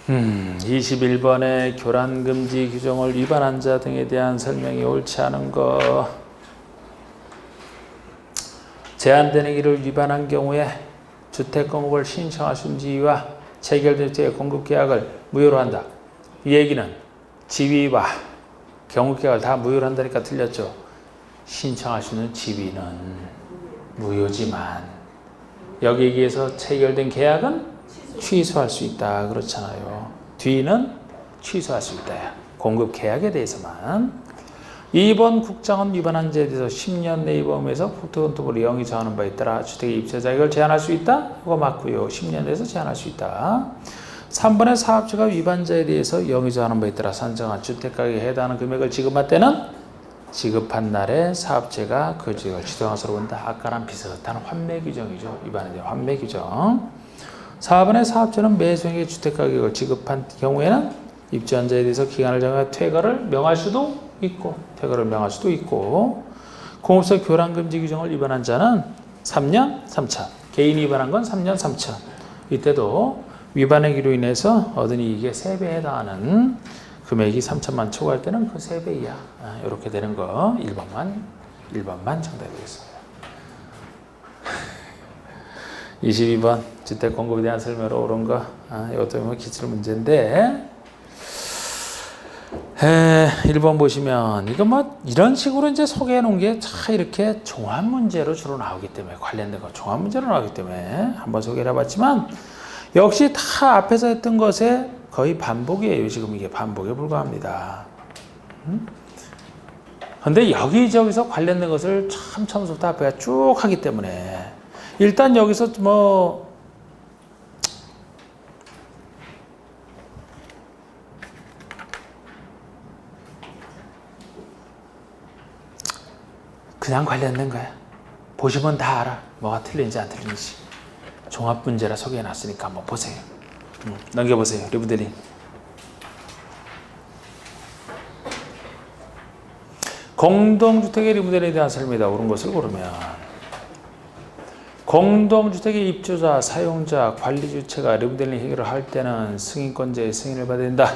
21번에 교란금지 규정을 위반한 자 등에 대한 설명이 옳지 않은 거. 제한되는 일을 위반한 경우에 주택 공급을 신청할 수 있는 지위와 체결된 주택 공급 계약을 무효로 한다. 이 얘기는 지위와 경우계약을 다 무효로 한다니까 틀렸죠. 신청할 수 있는 지위는 무효지만 여기에 의해서 체결된 계약은 취소할 수 있다. 그렇잖아요. 뒤는 취소할 수 있다. 공급 계약에 대해서만. 2번 국장은 위반한 자에 대해서 10년 내의 범위에서 국토교통부를 영위 정하는 바에 따라 주택의 입주 자격을 제한할 수 있다. 이거 맞고요. 10년 내에서 제한할 수 있다. 3번의 사업주가 위반자에 대해서 영위정하는 바에 따라 산정한 주택가격에 해당하는 금액을 지급할 때는 지급한 날에 사업체가 그 지역을 지정한 것으로 본다. 아까랑 비슷한 환매 규정이죠. 위반에 대한 환매 규정. 4번의 사업주는 매수행의 주택가격을 지급한 경우에는 입주한자에 대해서 기간을 정해 퇴거를 명할 수도 있고 공업사 교란금지 규정을 위반한 자는 3년 3천. 개인이 위반한 건 3년 3천. 이때도 위반행위로 인해서 얻은 이익의 3배에 해당하는 금액이 3천만 초과할 때는 그 3배이야. 이렇게 되는 거 1번만 정답이 되겠습니다. 22번 주택 공급에 대한 설명으로 옳은 거. 이것도 보면 기출 문제인데 1번 보시면 이거 이런 식으로 이제 소개해 놓은 게 참 이렇게 종합 문제로 주로 나오기 때문에 관련된 거 종합 문제로 나오기 때문에 한번 소개를 해봤지만 역시 다 앞에서 했던 것에 거의 반복이에요. 지금 이게 반복에 불과합니다. 근데 여기저기서 관련된 것을 참 처음부터 앞에 쭉 하기 때문에 일단 여기서 그냥 관련된 거야. 보시면 다 알아. 뭐가 틀린지 안 틀린지. 종합 문제라 소개해놨으니까 한번 보세요. 넘겨보세요. 리브들링. 공동주택의 리모델링에 대한 설명이다. 옳은 것을 고르면 공동주택의 입주자, 사용자, 관리주체가 리모델링 행위를 할 때는 승인권자의 승인을 받아야 된다.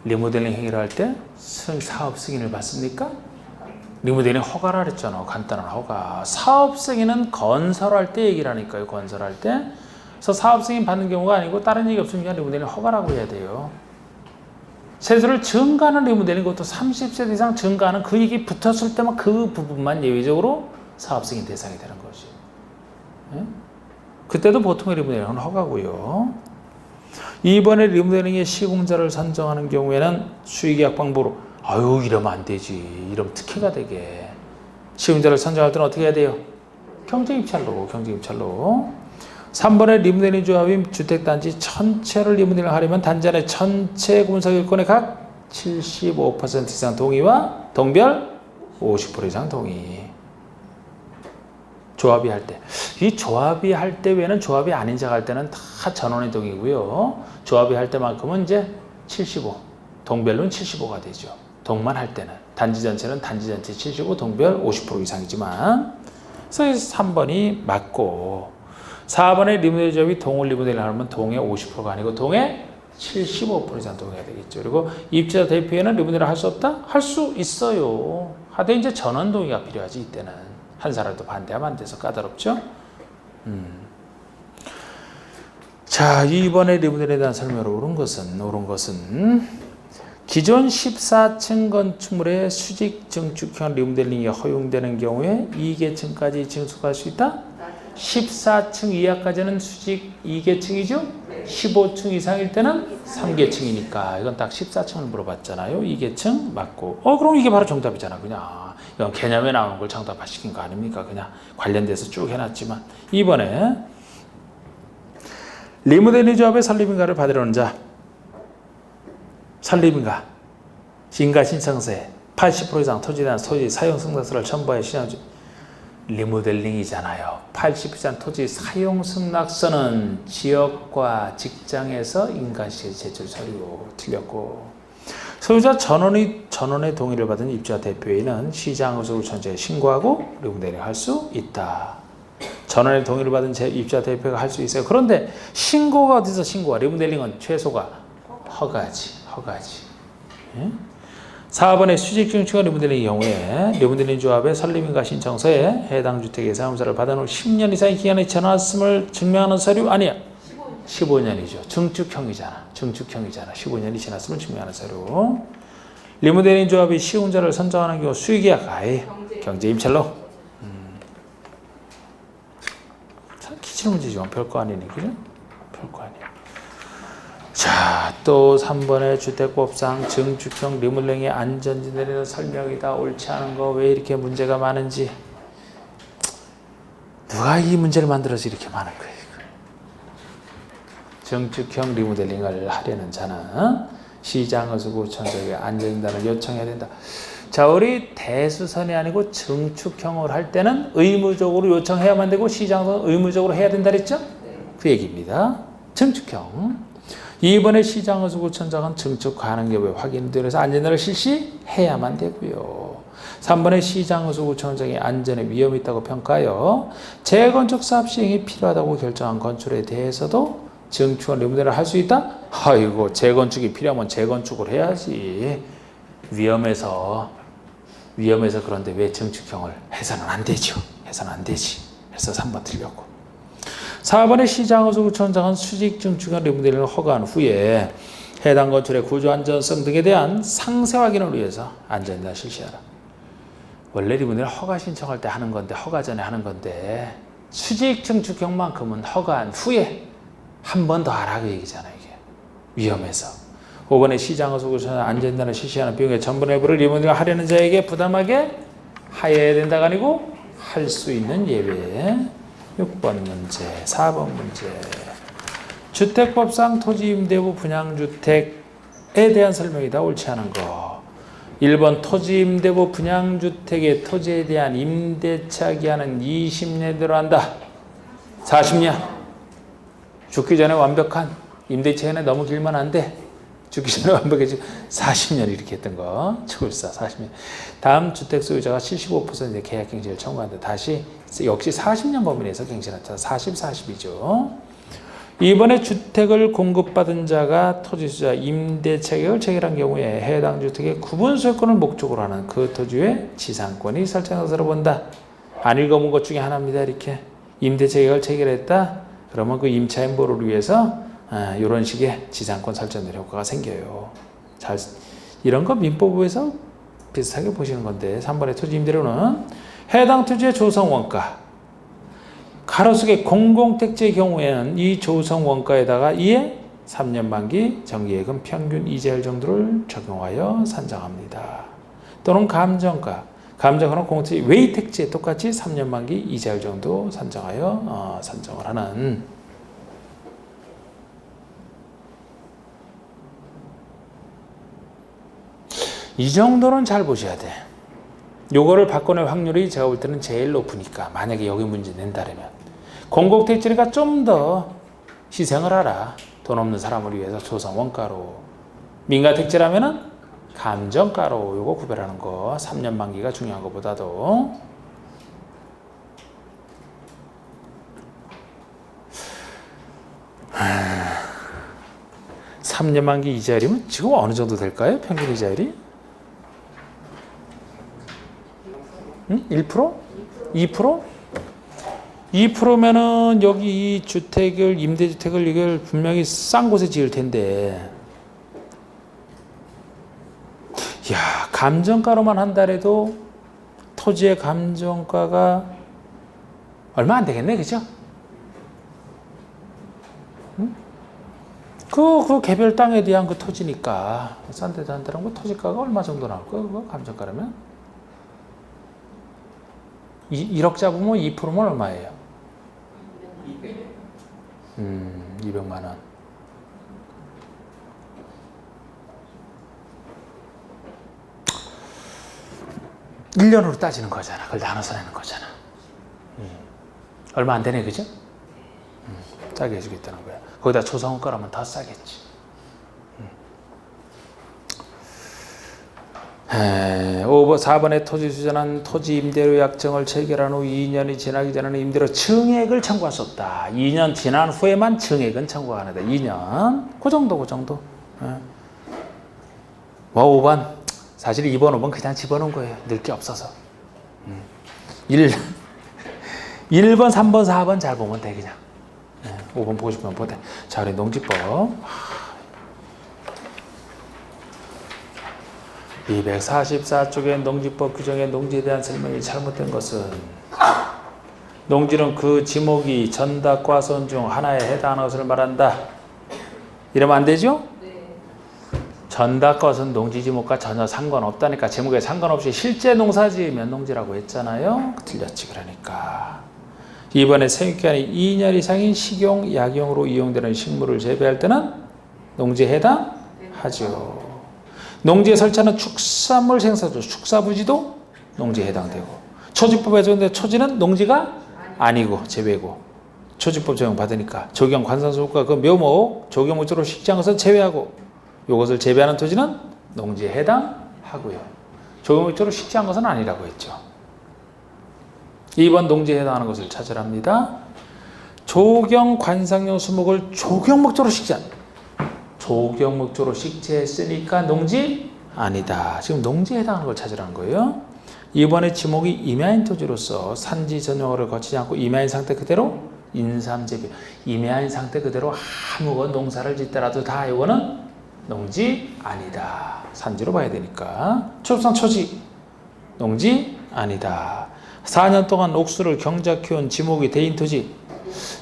리모델링 행위를 할 때 사업 승인을 받습니까? 리모델링 허가라 그랬잖아. 간단한 허가. 사업 승인은 건설할 때 얘기를 하니까요. 건설할 때. 그래서 사업 승인 받는 경우가 아니고 다른 얘기 없으면 그냥 리모델링 허가라고 해야 돼요. 세수를 증가하는 리모델링, 그것도 30세 이상 증가하는 그 얘기 붙었을 때만 그 부분만 예외적으로 사업 승인 대상이 되는 거지. 예? 그때도 보통의 리모델링은 허가고요. 이번에 리모델링의 시공자를 선정하는 경우에는 수의계약 방법으로 아유 이러면 안 되지. 이러면 특혜가 되게. 시공자를 선정할 때는 어떻게 해야 돼요? 경쟁입찰로. 3번에 리모델링 조합인 주택단지 전체를 리모델링 하려면 단지 안에 전체 공사일권의 각 75% 이상 동의와 동별 50% 이상 동의. 조합이 할 때. 이 조합이 할 때 외에는 조합이 아닌 자가 할 때는 다 전원의 동의고요. 조합이 할 때만큼은 이제 75, 동별로는 75가 되죠. 동만 할 때는. 단지 전체는 단지 전체 75, 동별 50% 이상이지만. 그래서 3번이 맞고 4번에 리모델링 조합이 동을 리모델링 하면 동의 50%가 아니고 동의 75% 이상 동의가 되겠죠. 그리고 입주자 대표에는 리모델링 할 수 없다? 할 수 있어요. 하되 이제 전원 동의가 필요하지 이때는. 한 사람도 반대하면 안 돼서 까다롭죠. 자, 이번에 리모델링에 대한 설명을 옳은 것은 기존 14층 건축물의 수직 증축형 리모델링이 허용되는 경우에 2계층까지 증축할 수 있다? 14층 이하까지는 수직 2계층이죠? 15층 이상일 때는 3계층이니까 이건 딱 14층을 물어봤잖아요. 2계층 맞고 그럼 이게 바로 정답이잖아. 그냥 이건 개념에 나오는 걸 정답화시킨 거 아닙니까? 그냥 관련돼서 쭉 해놨지만 이번에 리모델링 조합의 설립인가를 받으려는 자 설립인가 인가 신청서에 80% 이상 토지에 대한 토지 사용 승낙서를 첨부해 신청 리모델링이잖아요. 80% 이상 토지 사용 승낙서는 지역과 직장에서 인가시 제출 서류 틀렸고 소유자 전원의 동의를 받은 입주자 대표에는 시장의소구청장에 신고하고 리모델링 할 수 있다. 전원의 동의를 받은 입주자 대표가 할 수 있어요. 그런데 신고가 어디서 신고가? 리모델링은 최소가 허가지. 예? 4번의 수직 증축형 리모델링의 경우에 리모델링 조합의 설립인가 신청서에 해당 주택의 사용자를 받은 후 10년 이상의 기간에 지났음을 증명하는 서류 아니야. 15년이죠. 증축형이잖아. 15년이 지났으면 증명하는 서류. 리모델링 조합이 시공자를 선정하는 경우 수의계약 경제임찰로. 참 기출문제지만 별거 아니네. 그죠? 별거 아니야. 자, 또 3번의 주택법상 증축형 리모델링의 안전진에 대한 설명이다. 옳지 않은 거 왜 이렇게 문제가 많은지. 누가 이 문제를 만들어서 이렇게 많은 거예요. 증축형 리모델링을 하려는 자는 시장의소구청장에게 안전진단을 요청해야 된다. 자, 우리 대수선이 아니고 증축형을 할 때는 의무적으로 요청해야만 되고 시장은 의무적으로 해야 된다 그랬죠? 그 얘기입니다. 증축형. 이번에 시장의소구청장은 증축 가능 여부에 확인되어서 안전진단을 실시해야만 되고요. 3번에 시장의소구청장이 안전에 위험이 있다고 평가하여 재건축 사업 시행이 필요하다고 결정한 건축에 대해서도 증축형 리모델링을 할 수 있다? 아이고 재건축이 필요하면 재건축을 해야지. 위험해서 그런데 왜 증축형을 해서는 안 되죠. 해서는 안 되지. 그래서 3번 틀렸고. 4번의 시장의소구청장은 수직 증축형 리모델링을 허가한 후에 해당 건축의 구조 안전성 등에 대한 상세 확인을 위해서 안전진단을 실시하라. 원래 리모델링 허가 신청할 때 하는 건데 허가 전에 하는 건데 수직 증축형만큼은 허가한 후에 한 번 더 하라 그 얘기잖아요. 이게 위험해서. 5번에 시장의소구청장 안전진단을 실시하는 비용의 전부 내부를 리모델링을 하려는 자에게 부담하게 하여야 된다가 아니고 할 수 있는 예외. 6번 문제, 4번 문제. 주택법상 토지임대부 분양주택에 대한 설명이다. 옳지 않은 거. 1번 토지임대부 분양주택의 토지에 대한 임대차 기한은 20년 들어간다. 40년. 죽기 전에 완벽한 임대차 기한에 너무 길면 안 돼. 죽기 전에 완벽해지 40년 이렇게 했던 거. 출사 40년. 다음 주택 소유자가 75%의 계약갱신을 청구한다. 다시 역시 40년 범위 내에서 갱신한다. 40, 40이죠. 이번에 주택을 공급받은 자가 토지수자 임대 체결을 체결한 경우에 해당 주택의 구분 소유권을 목적으로 하는 그 토지의 지상권이 설정한 것으로 본다. 안 읽어본 것 중에 하나입니다. 이렇게 임대 체결을 체결했다. 그러면 그 임차 행보를 위해서 이런 식의 지상권 설정될 효과가 생겨요. 잘 이런 거 민법에서 비슷하게 보시는 건데 3번의 토지 임대료는 해당 토지의 조성 원가 가로수의 공공택지의 경우에는 이 조성 원가에다가 이에 3년 만기 정기예금 평균 이자율 정도를 적용하여 산정합니다. 또는 감정가 감정가는 공택지 외택지에 똑같이 3년 만기 이자율 정도 산정하여 산정을 하는 이 정도는 잘 보셔야 돼. 요거를 바꿔낼 확률이 제가 볼 때는 제일 높으니까 만약에 여기 문제 낸다면 공공택지니까 좀 더 희생을 하라. 돈 없는 사람을 위해서 조성 원가로 민가택지라면은 감정가로 요거 구별하는 거 3년 만기가 중요한 것보다도 3년 만기 이자율이면 지금 어느 정도 될까요? 평균 이자율이? 1%? 2%? 2%면은 여기 이 주택을 임대주택을 이걸 분명히 싼 곳에 지을 텐데, 야 감정가로만 한달에도 토지의 감정가가 얼마 안 되겠네, 그죠? 그 개별 땅에 대한 그 토지니까 싼 데도 한다는 거 토지가가 얼마 정도 나올 거야? 그거 감정가라면 1억 잡으면 2%면 얼마예요? 200만 원. 일 1년으로 따지는 거잖아. 그걸 나눠서 내는 거잖아. 얼마 안 되네, 그죠? 싸게 해주겠다는 거야. 거기다 조성원가라면 더 싸겠지. 4번의 토지수자는 토지 임대료 약정을 체결한 후 2년이 지나기 전에는 임대료 증액을 청구할 수 없다. 2년 지난 후에만 증액은 청구하는데 2년 그 정도. 뭐 5번 사실 2번 5번 그냥 집어넣은 거예요. 늘 게 없어서 1번 3번 4번 잘 보면 돼. 그냥 5번 보고 싶으면 보대. 자, 우리 농지법 244쪽의 농지법 규정의 농지에 대한 설명이 잘못된 것은 농지는 그 지목이 전답 과선 중 하나에 해당하는 것을 말한다. 이러면 안 되죠? 네. 전답 과선 농지 지목과 전혀 상관없다니까. 지목에 상관없이 실제 농사 지으면 농지라고 했잖아요. 틀렸지. 그러니까 이번에 생육기간이 2년 이상인 식용, 약용으로 이용되는 식물을 재배할 때는 농지에 해당하죠. 농지에 설치하는 축산물 생산소, 축사부지도 농지에 해당되고, 초지법에 적용된 초지는 농지가 아니고 제외고, 초지법 적용받으니까 조경 관상소과 그 묘목, 조경 목적으로 식지한 것은 제외하고, 이것을 재배하는 토지는 농지에 해당하고요. 조경 목적으로 식지한 것은 아니라고 했죠. 2번 농지에 해당하는 것을 찾으랍니다. 조경 관상용 수목을 조경 목적으로 식지한, 조경 목적으로 식재했으니까 농지 아니다. 지금 농지에 해당하는 걸 찾으라는 거예요. 이번에 지목이 임야인 토지로서 산지 전용화를 거치지 않고 임야인 상태 그대로 인삼재배, 임야인 상태 그대로 아무건 농사를 짓더라도 다 이거는 농지 아니다. 산지로 봐야 되니까. 초입상 초지 농지 아니다. 4년 동안 옥수를 경작 키운 지목이 대인 토지.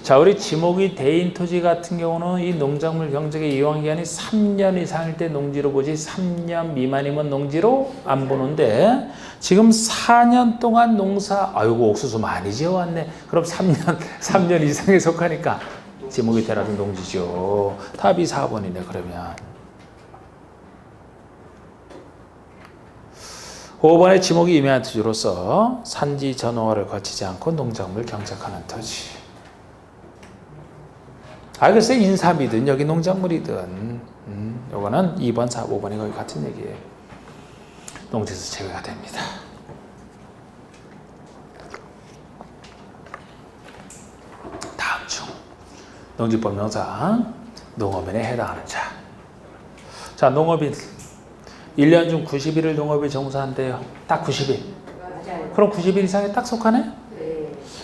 자, 우리 지목이 대인 토지 같은 경우는 이 농작물 경작의 이용기간이 3년 이상일 때 농지로 보지 3년 미만이면 농지로 안 보는데 지금 4년 동안 농사, 아이고 옥수수 많이 지어왔네. 그럼 3년 이상에 속하니까 지목이 되라도 농지죠. 답이 4번이네 그러면. 5번의 지목이 임야인 토지로서 산지 전용화를 거치지 않고 농작물 경작하는 토지. 글쎄 인삼이든 여기 농작물이든 요거는 2번, 4, 5번이 거의 같은 얘기예요. 농지에서 제외가 됩니다. 다음 중 농지법 명사 농업인에 해당하는 자. 자, 농업인 1년 중 90일을 농업에 종사한대요. 딱 90일. 그럼 90일 이상에 딱 속하네?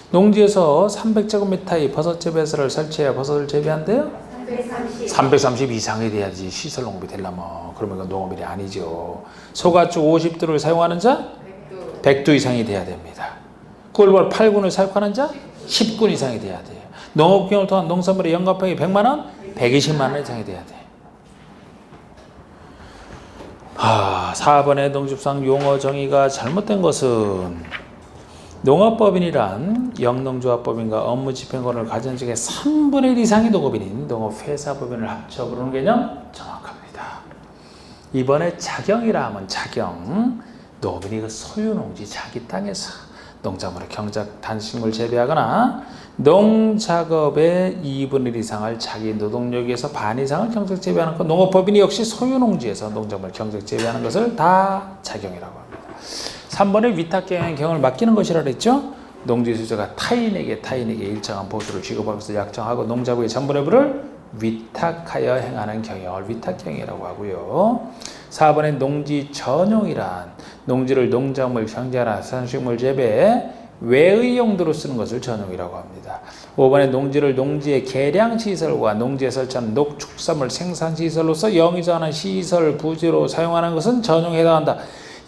농지에서 300제곱미터의 버섯 재배소를 설치해 버섯을 재배한대요? 330 이상이 돼야지 시설 농업이 되려면. 그러면 이건 농업인이 아니죠. 소가축 50두를 사용하는 자? 100두 이상이 돼야 됩니다. 꿀벌 8군을 사육하는 자? 10군 이상이 돼야 돼요. 농업경을 통한 농산물의 연간평이 100만원? 120만원 이상이 돼야 돼. 4번의 농집상 용어 정의가 잘못된 것은 농업법인이란 영농조합법인과 업무집행권을 가진 중에 3분의 1 이상이 농업인인 농업회사법인을 합쳐 부르는 개념 정확합니다. 이번에 자경이라 하면 자경, 농업인이 그 소유농지 자기 땅에서 농작물의 경작 단식물 재배하거나 농작업의 2분의 1 이상을 자기 노동력에서 반 이상을 경작 재배하는 것, 농업법인이 역시 소유농지에서 농작물 경작 재배하는 것을 다 자경이라고 합니다. 3번에 위탁경영을 맡기는 것이라 그랬죠. 농지 소유자가 타인에게 일정한 보수를 지급하면서 약정하고 농작물의 전분의 부를 위탁하여 행하는 경영을 위탁경영이라고 하고요. 4번에 농지 전용이란 농지를 농작물 경작이나 산식물 재배 외의 용도로 쓰는 것을 전용이라고 합니다. 5번에 농지를 농지의 계량시설과 농지에 설치한 농축산물 생산시설로서 영위자하는 시설 부지로 사용하는 것은 전용에 해당한다.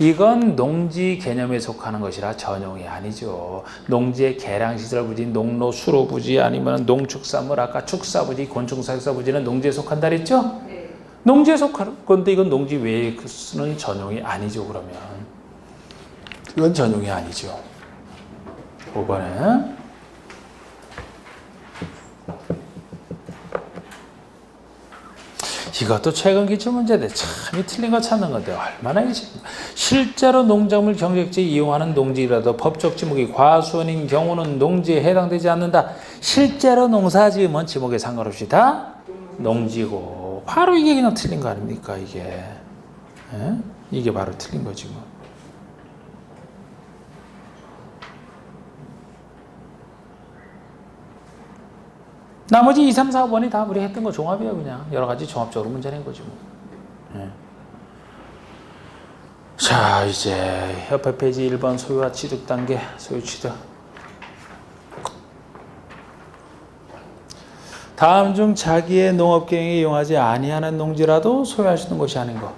이건 농지 개념에 속하는 것이라 전용이 아니죠. 농지의 계량시설 부지, 농로 수로 부지 아니면 농축산물 아까 축사부지, 곤충사육사 부지는 농지에 속한다 그랬죠? 네. 농지에 속할 건데 이건 농지 외에 쓰는 전용이 아니죠. 그러면 이건 전용이 아니죠. 5번에 이것도 최근 기출 문제인데 참 틀린 거 찾는 건데 얼마나 실제로 농작물 경작지에 이용하는 농지라도 법적 지목이 과수원인 경우는 농지에 해당되지 않는다. 실제로 농사 지으면 지목에 상관없이 다 농지고 바로 이게 그냥 틀린 거 아닙니까 이게. 에? 이게 바로 틀린 거지 뭐. 나머지 2, 3, 4번이 다 우리 했던 거 종합이에요. 그냥 여러 가지 종합적으로 문제 낸 거지 뭐. 네. 자, 이제 옆에 페이지 1번 소유와 취득 단계, 소유 취득. 다음 중 자기의 농업 경영에 이용하지 아니하는 농지라도 소유할 수 있는 것이 아닌 것.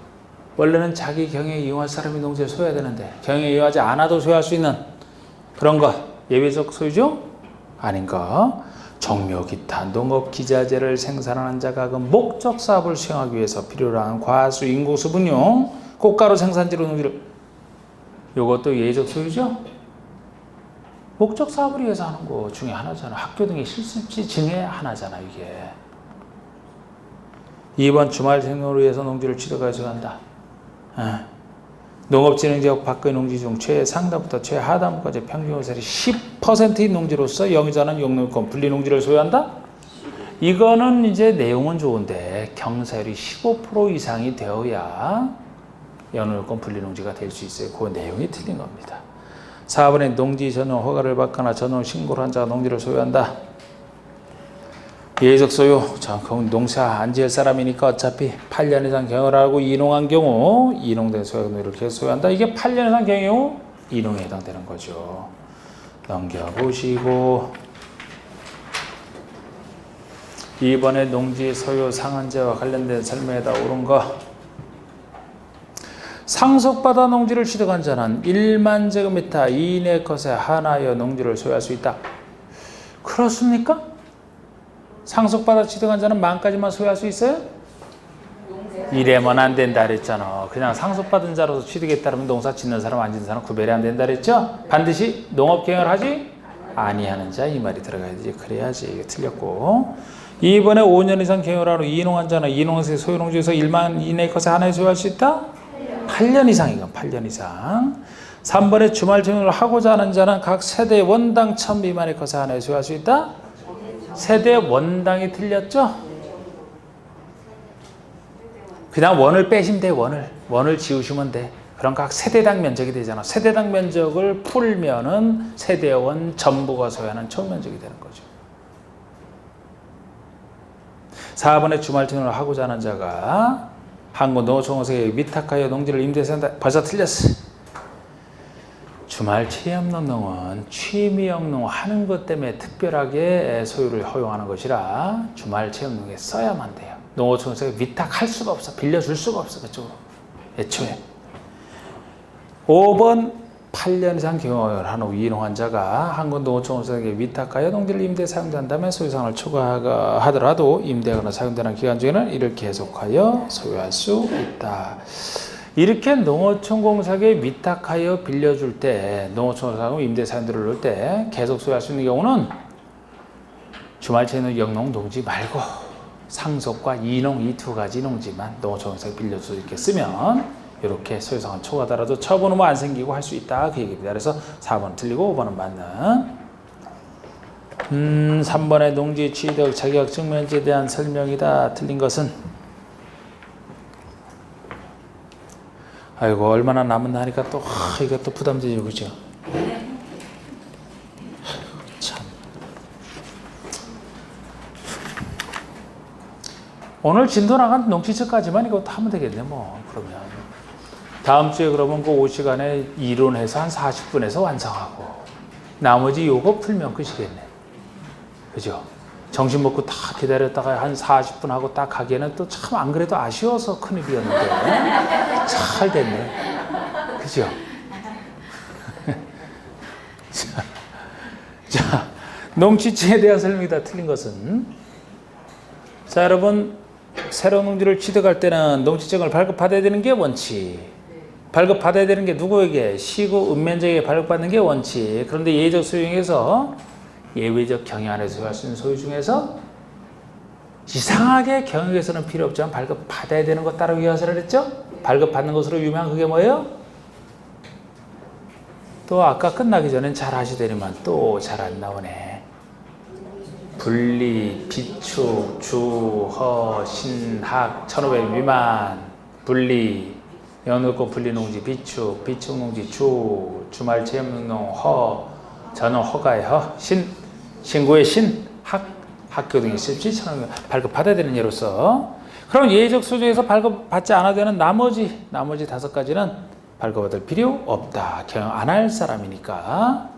원래는 자기 경영에 이용할 사람이 농지를 소유해야 되는데 경영에 이용하지 않아도 소유할 수 있는 그런 것. 예외적 소유죠? 아닌 것. 종묘 기타 농업 기자재를 생산하는 자가 그 목적 사업을 수행하기 위해서 필요로 하는 과수 인구수 분용 꽃가루 생산지로 농지를 이것도 예외적 소유죠. 목적 사업을 위해서 하는 거 중에 하나잖아. 학교 등의 실습지 중에 하나잖아 이게. 2번 주말 생업을 위해서 농지를 취득하여 한다. 농업진흥지역 밖의 농지 중 최상단부터 최하단부까지 평균세율이 10%인 농지로서 영위자는 용농권 분리농지를 소유한다? 이거는 이제 내용은 좋은데 경사율이 15% 이상이 되어야 영농권 분리농지가 될 수 있어요. 그 내용이 틀린 겁니다. 4번에 농지 전용 허가를 받거나 전용 신고를 한 자가 농지를 소유한다. 예외적 소유, 농사 안 지을 사람이니까 어차피 8년 이상 경영을 하고 이농한 경우 이농된 소유를 계속 소유한다. 이게 8년 이상 경영 후 이농에 해당되는 거죠. 넘겨보시고 2번에 농지 소유 상한제와 관련된 설명에다 옳은 거. 상속받아 농지를 취득한 자는 1만 제곱미터 이내 것에 한하여 농지를 소유할 수 있다. 그렇습니까? 상속받아 취득한 자는 만까지만 소유할 수 있어요? 이래면 안 된다 그랬잖아. 그냥 상속받은 자로서 취득했다면 농사 짓는 사람 안 짓는 사람 구별이 안 된다 그랬죠? 반드시 농업경영을 하지 아니하는 자 이 말이 들어가야 되지. 그래야지. 이게 틀렸고 2번에 5년 이상 경영을 하는 이농한 자는 이농에서 소유농지에서 1만 이내 것에 하나에 소유할 수 있다? 8년 이상이건 8년 이상. 3번에 주말 경영을 하고자 하는 자는 각 세대 원당 1000 미만의 것에 하나에 소유할 수 있다? 세대 원당이 틀렸죠? 그냥 원을 빼시면 돼. 원을 지우시면 돼. 그럼 각 세대당 면적이 되잖아. 세대당 면적을 풀면은 세대원 전부가 소유하는 총면적이 되는 거죠. 4번에 주말진으로 하고자 하는 자가 한군 농어촌공사에 위탁하여 농지를 임대해서 한다. 벌써 틀렸어. 주말 체험농은 취미형 농 하는 것 때문에 특별하게 소유를 허용하는 것이라 주말 체험농에 써야만 돼요. 농어촌공사에 위탁할 수가 없어. 빌려줄 수가 없어. 그쪽으로. 애초에. 5번 8년 이상 경험을 한 후 이농한 자가 한군 농어촌공사에게 위탁하여 농지를 임대 사용된다면 소유상을 초과하더라도 임대하거나 사용되는 기간 중에는 이를 계속하여 소유할 수 있다. 이렇게 농어촌공사에게 위탁하여 빌려줄 때 농어촌공사하고 임대 사용들을 넣을 때 계속 소유할 수 있는 경우는 주말체는 영농 농지 말고 상속과 이농 이 두 가지 농지만 농어촌공사에 빌려줄 수 있게 쓰면 이렇게 소유상을 초과하더라도 처분 의무 안 생기고 할 수 있다 그 얘기입니다. 그래서 4번 틀리고 5번은 맞는 3번의 농지 취득 자격증 면제에 대한 설명이다. 틀린 것은 아이고 얼마나 남은 나니까 또 이것도 부담되죠. 그죠? 참. 오늘 진도 나간 농지처까지만 이것도 하면 되겠네 뭐. 그러면 다음 주에 그러면 그 5시간에 이론해서 한 40분에서 완성하고 나머지 요거 풀면 끝이겠네. 그죠? 점심 먹고 딱 기다렸다가 한 40분 하고 딱 가기에는 또 참 안 그래도 아쉬워서 큰일이었는데 잘 됐네. 그죠? 자, 농지증에 대한 설명이 다 틀린 것은 자 여러분 새로운 농지를 취득할 때는 농지증을 발급받아야 되는 게 원칙. 발급받아야 되는 게 누구에게? 시구 읍면적에게 발급받는 게 원칙. 그런데 예외적 소유 중에서 예외적 경영 안에서 소유할 수 있는 소유 중에서 이상하게 경영에서는 필요 없지만 발급받아야 되는 것 따로 위하서를 했죠? 발급받는 것으로 유명한 그게 뭐예요? 또 아까 끝나기 전엔 잘 하시더니만 또 잘 안 나오네. 분리, 비축, 주, 허, 신, 학, 1500 미만, 분리, 연업고 분리농지 비축, 비축농지 주, 주말 체험농 허, 전원 허가의 허, 신고의 신, 학교 등의 실지 발급받아야 되는 예로서 그럼 예외적 소유에서 발급받지 않아도 되는 나머지 5가지는 발급받을 필요 없다. 경영 안 할 사람이니까.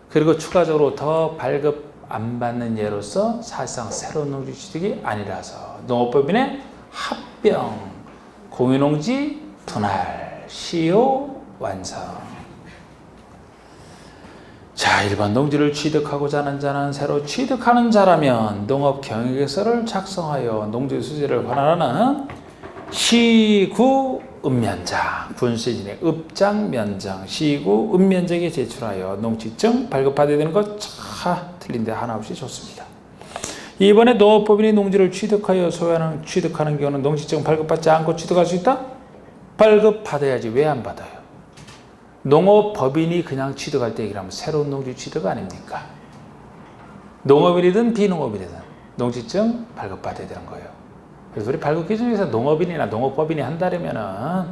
그리고 추가적으로 더 발급 안 받는 예로서 사실상 새로운 농지 취득이 아니라서 농업법인의 합병 공유농지 분할, 시효, 완성. 자, 일반 농지를 취득하고자 하는 자는 새로 취득하는 자라면 농업경영계획서를 작성하여 농지 수지를 관할하는 시구 읍면장, 분수진의 읍장 면장, 시구 읍면장에 제출하여 농지증 발급받아야 되는 것 틀린데 하나 없이 좋습니다. 이번에 농업법인이 농지를 취득하여 취득하는 경우는 농지증 발급받지 않고 취득할 수 있다? 발급받아야지. 왜 안 받아요? 농업법인이 그냥 취득할 때 얘기를 하면 새로운 농지 취득 아닙니까? 농업인이든 비농업인이든 농지증 발급받아야 되는 거예요. 그래서 우리 발급 기준에서 농업인이나 농업법인이 한다면은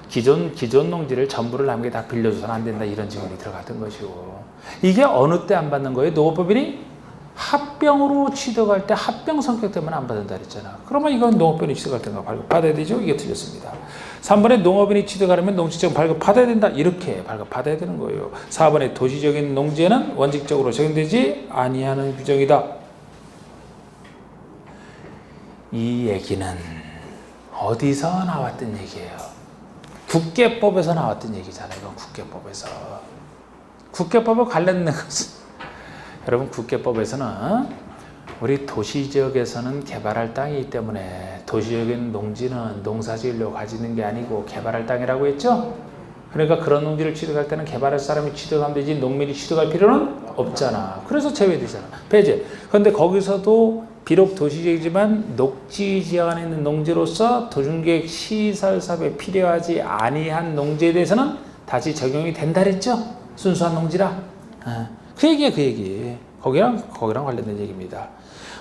기존 농지를 전부를 남에게 다 빌려줘서는 안 된다 이런 지원이 들어갔던 것이고 이게 어느 때 안 받는 거예요? 농업법인이 합병으로 취득할 때 합병 성격 때문에 안 받는다 그랬잖아. 그러면 이건 농업법인이 취득할 때가 발급받아야 되죠? 이게 틀렸습니다. 3번에 농업인이 취득하려면 농지증 발급받아야 된다. 이렇게 발급받아야 되는 거예요. 4번에 도시적인 농지에는 원칙적으로 적용되지 아니하는 규정이다. 이 얘기는 어디서 나왔던 얘기예요? 국계법에서 나왔던 얘기잖아요. 이건 국계법에서. 국계법에 관련된 것은 여러분 국계법에서는 우리 도시지역에서는 개발할 땅이기 때문에 도시적인 농지는 농사지으려고 가지는 게 아니고 개발할 땅이라고 했죠? 그러니까 그런 농지를 취득할 때는 개발할 사람이 취득하면 되지 농민이 취득할 필요는 없잖아. 그래서 제외되잖아. 배제. 그런데 거기서도 비록 도시지역이지만 녹지지역 안에 있는 농지로서 도중계획 시설 사업에 필요하지 아니한 농지에 대해서는 다시 적용이 된다 그랬죠? 순수한 농지라. 그 얘기야, 그 얘기. 거기랑 관련된 얘기입니다.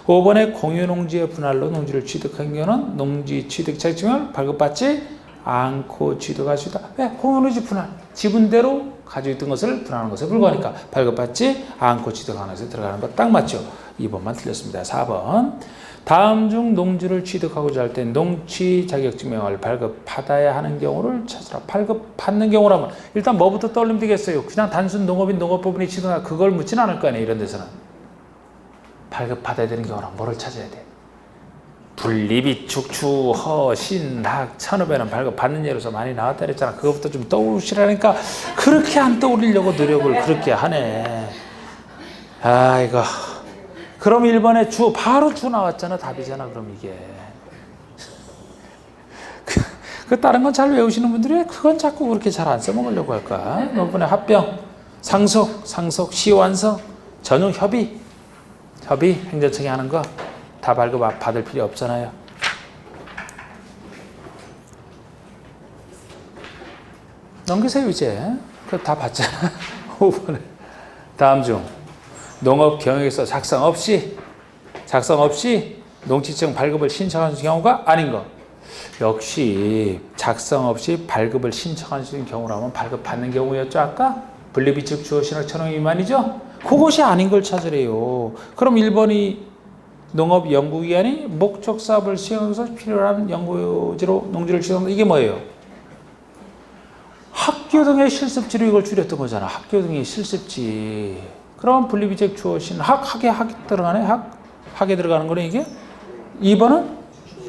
5번에 공유농지의 분할로 농지를 취득한 경우는 농지 취득 자격증을 발급받지 않고 취득할 수 있다. 왜? 공유농지 분할. 지분대로 가지고 있던 것을 분할하는 것에 불과하니까 발급받지 않고 취득하는 것에 들어가는 거 딱 맞죠? 2번만 틀렸습니다. 4번. 다음 중 농지를 취득하고자 할 때 농취 자격증명을 발급받아야 하는 경우를 찾으라. 발급받는 경우라면 일단 뭐부터 떠올리면 되겠어요? 그냥 단순 농업인 농업법인이 취득한 그걸 묻진 않을 거 아니에요. 이런 데서는. 발급받아야 되는 경우는 뭐를 찾아야 돼? 분리비축, 추, 허, 신, 학, 천업에는 발급받는 예로서 많이 나왔다 그랬잖아. 그것부터 좀 떠오르시라니까 그렇게 안 떠올리려고 노력을 그렇게 하네. 아이고. 그럼 1번에 주, 바로 주 나왔잖아. 답이잖아. 그럼 이게. 그 다른 건 잘 외우시는 분들이 왜 그건 자꾸 그렇게 잘 안 써먹으려고 할까? 이번에 합병, 상속, 시완성, 전용 협의, 행정청이 하는 거 다 발급 받을 필요 없잖아요. 넘기세요 이제. 그거 다 봤잖아. 5번에. 다음 중 농업 경영에서 작성 없이 농지증 발급을 신청하는 경우가 아닌 거. 역시 작성 없이 발급을 신청하는 경우라면 발급받는 경우였죠. 아까 분리비축 주어 신학 천원 미만이죠. 그것이 아닌 걸 찾으래요. 그럼 1번이 농업연구기관이 목적 사업을 수행해서 필요한 연구지로 농지를 취득한다. 이게 뭐예요? 학교 등의 실습지로 이걸 줄였던 거잖아. 학교 등의 실습지. 그럼 분리비축 주어신 학에 들어가네. 학에 들어가는 거네 이게. 2번은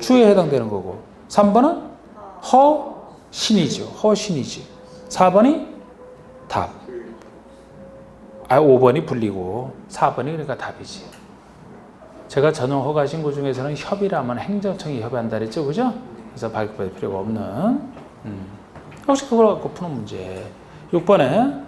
주에 해당되는 거고 3번은 허신이죠. 4번이 답. 5번이 분리고 4번이 그러니까 답이지. 제가 전용 허가 신고 중에서는 협의라면 행정청이 협의한다 그랬죠. 그죠? 그래서 발급받을 필요가 없는 혹시 그걸 갖고 푸는 문제. 6번에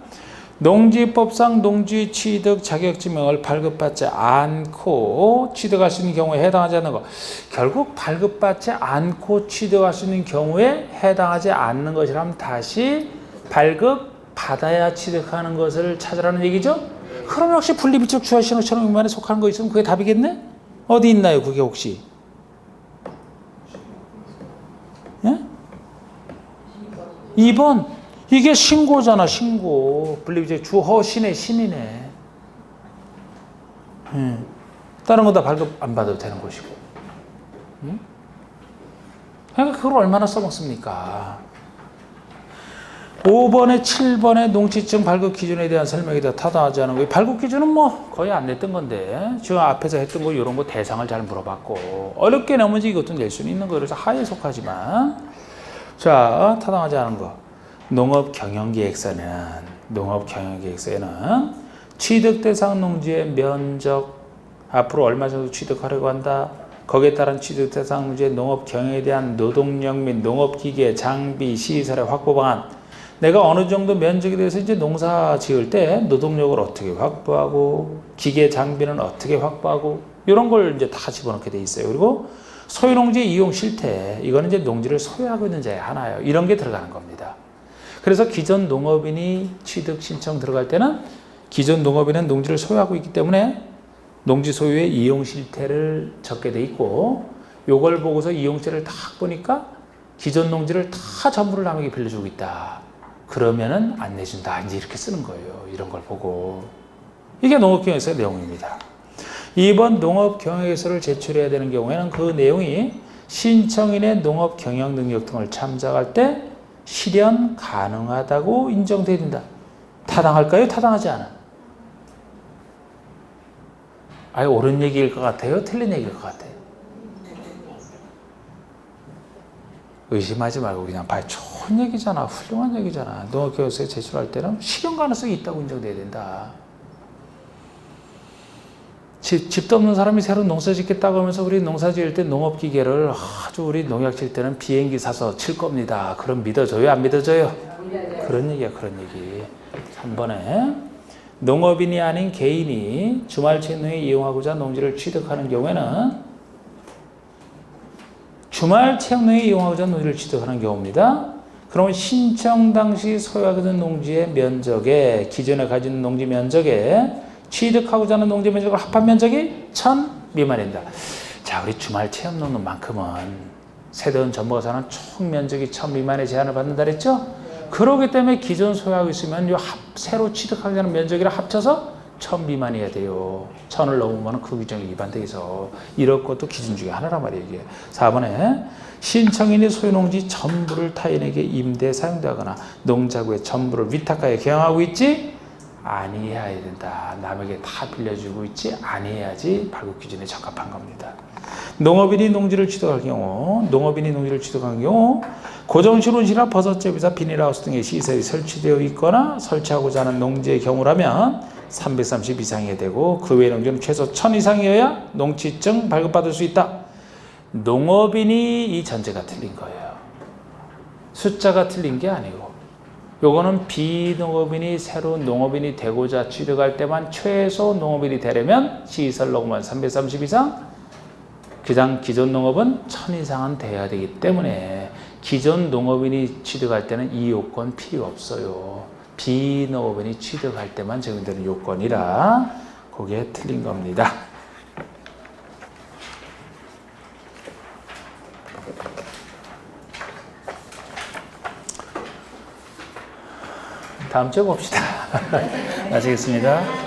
농지법상 농지 취득 자격증명을 발급받지 않고 취득할 수 있는 경우에 해당하지 않는 것. 결국 발급받지 않고 취득할 수 있는 경우에 해당하지 않는 것이라면 다시 발급받아야 취득하는 것을 찾으라는 얘기죠. 그럼 역시 분리비축 주화신호처럼 미만에 속하는 거 있으면 그게 답이겠네? 어디 있나요 그게 혹시? 예? 2번. 이게 신고잖아, 신고. 분리비축 주허신의 신이네. 다른 거 다 발급 안 받아도 되는 것이고. 그러니까 그걸 얼마나 써먹습니까? 5번에 7번에 농지증 발급 기준에 대한 설명에 대해 타당하지 않은 거예요. 발급 기준은 뭐 거의 안 냈던 건데 지금 앞에서 했던 거 이런 거 대상을 잘 물어봤고 어렵게 나머지 이것도 낼 수는 있는 거예요. 그래서 하에 속하지만 자 타당하지 않은 거. 농업경영계획서에는 취득 대상 농지의 면적 앞으로 얼마 정도 취득하려고 한다. 거기에 따른 취득 대상 농지의 농업 경영에 대한 노동력 및 농업기계, 장비, 시설의 확보 방안. 내가 어느 정도 면적에 대해서 이제 농사 지을 때 노동력을 어떻게 확보하고 기계 장비는 어떻게 확보하고 이런 걸 이제 다 집어넣게 돼 있어요. 그리고 소유농지 이용 실태 이거는 이제 농지를 소유하고 있는 자의 하나예요. 이런 게 들어가는 겁니다. 그래서 기존 농업인이 취득 신청 들어갈 때는 기존 농업인은 농지를 소유하고 있기 때문에 농지 소유의 이용 실태를 적게 돼 있고 요걸 보고서 이용실을 딱 보니까 기존 농지를 다 전부를 남에게 빌려주고 있다. 그러면은 안 내준다. 이제 이렇게 쓰는 거예요. 이런 걸 보고. 이게 농업경영서의 내용입니다. 2번 농업경영서를 제출해야 되는 경우에는 그 내용이 신청인의 농업경영 능력 등을 참작할 때 실현 가능하다고 인정돼야 된다. 타당할까요? 타당하지 않아? 아예 옳은 얘기일 것 같아요? 틀린 얘기일 것 같아요? 의심하지 말고 그냥 봐요. 좋은 얘기잖아. 훌륭한 얘기잖아. 농업경영서에 제출할 때는 실현 가능성이 있다고 인정돼야 된다. 집도 없는 사람이 새로 농사 짓겠다고 하면서 우리 농사 지을 때 농업기계를 아주 우리 농약 칠 때는 비행기 사서 칠 겁니다. 그럼 믿어줘요? 안 믿어줘요? 그런 얘기야, 그런 얘기. 3번에 농업인이 아닌 개인이 주말 체육농에 이용하고자 농지를 취득하는 경우에는 주말 체육농에 이용하고자 농지를 취득하는 경우입니다. 그러면 신청 당시 소유하게 된 농지의 면적에 기존에 가진 농지 면적에 취득하고자 하는 농지 면적을 합한 면적이 1000 미만이다. 자, 우리 주말 체험 논문만큼은 세대원 전부가 사는 총 면적이 1000 미만의 제한을 받는다 그랬죠? 그렇기 때문에 기존 소유하고 있으면 요 새로 취득하고자 하는 면적이랑 합쳐서 1000 미만이어야 돼요. 1000을 넘으면 그 규정에 위반돼서 이럴 것도 기준 중에 하나란 말이에요. 이게 4번에 신청인이 소유농지 전부를 타인에게 임대 사용되거나 농자구의 전부를 위탁하여 경영하고 있지 아니해야 된다. 남에게 다 빌려주고 있지 아니해야지 발급 기준에 적합한 겁니다. 농업인이 농지를 취득할 경우 고정실온실이나 버섯집이나 비닐하우스 등의 시설이 설치되어 있거나 설치하고자 하는 농지의 경우라면 330 이상이어야 되고 그 외의 농지는 최소 1000 이상이어야 농지증 발급받을 수 있다. 농업인이 이 전제가 틀린 거예요. 숫자가 틀린 게 아니고 요거는 비농업인이 새로운 농업인이 되고자 취득할 때만 최소 농업인이 되려면 시설 농업은 330 이상 기존 농업은 1000 이상은 돼야 되기 때문에 기존 농업인이 취득할 때는 이 요건 필요 없어요. 비농업인이 취득할 때만 적용되는 요건이라 그게 틀린 겁니다. 다음 주에 봅시다. 마치겠습니다.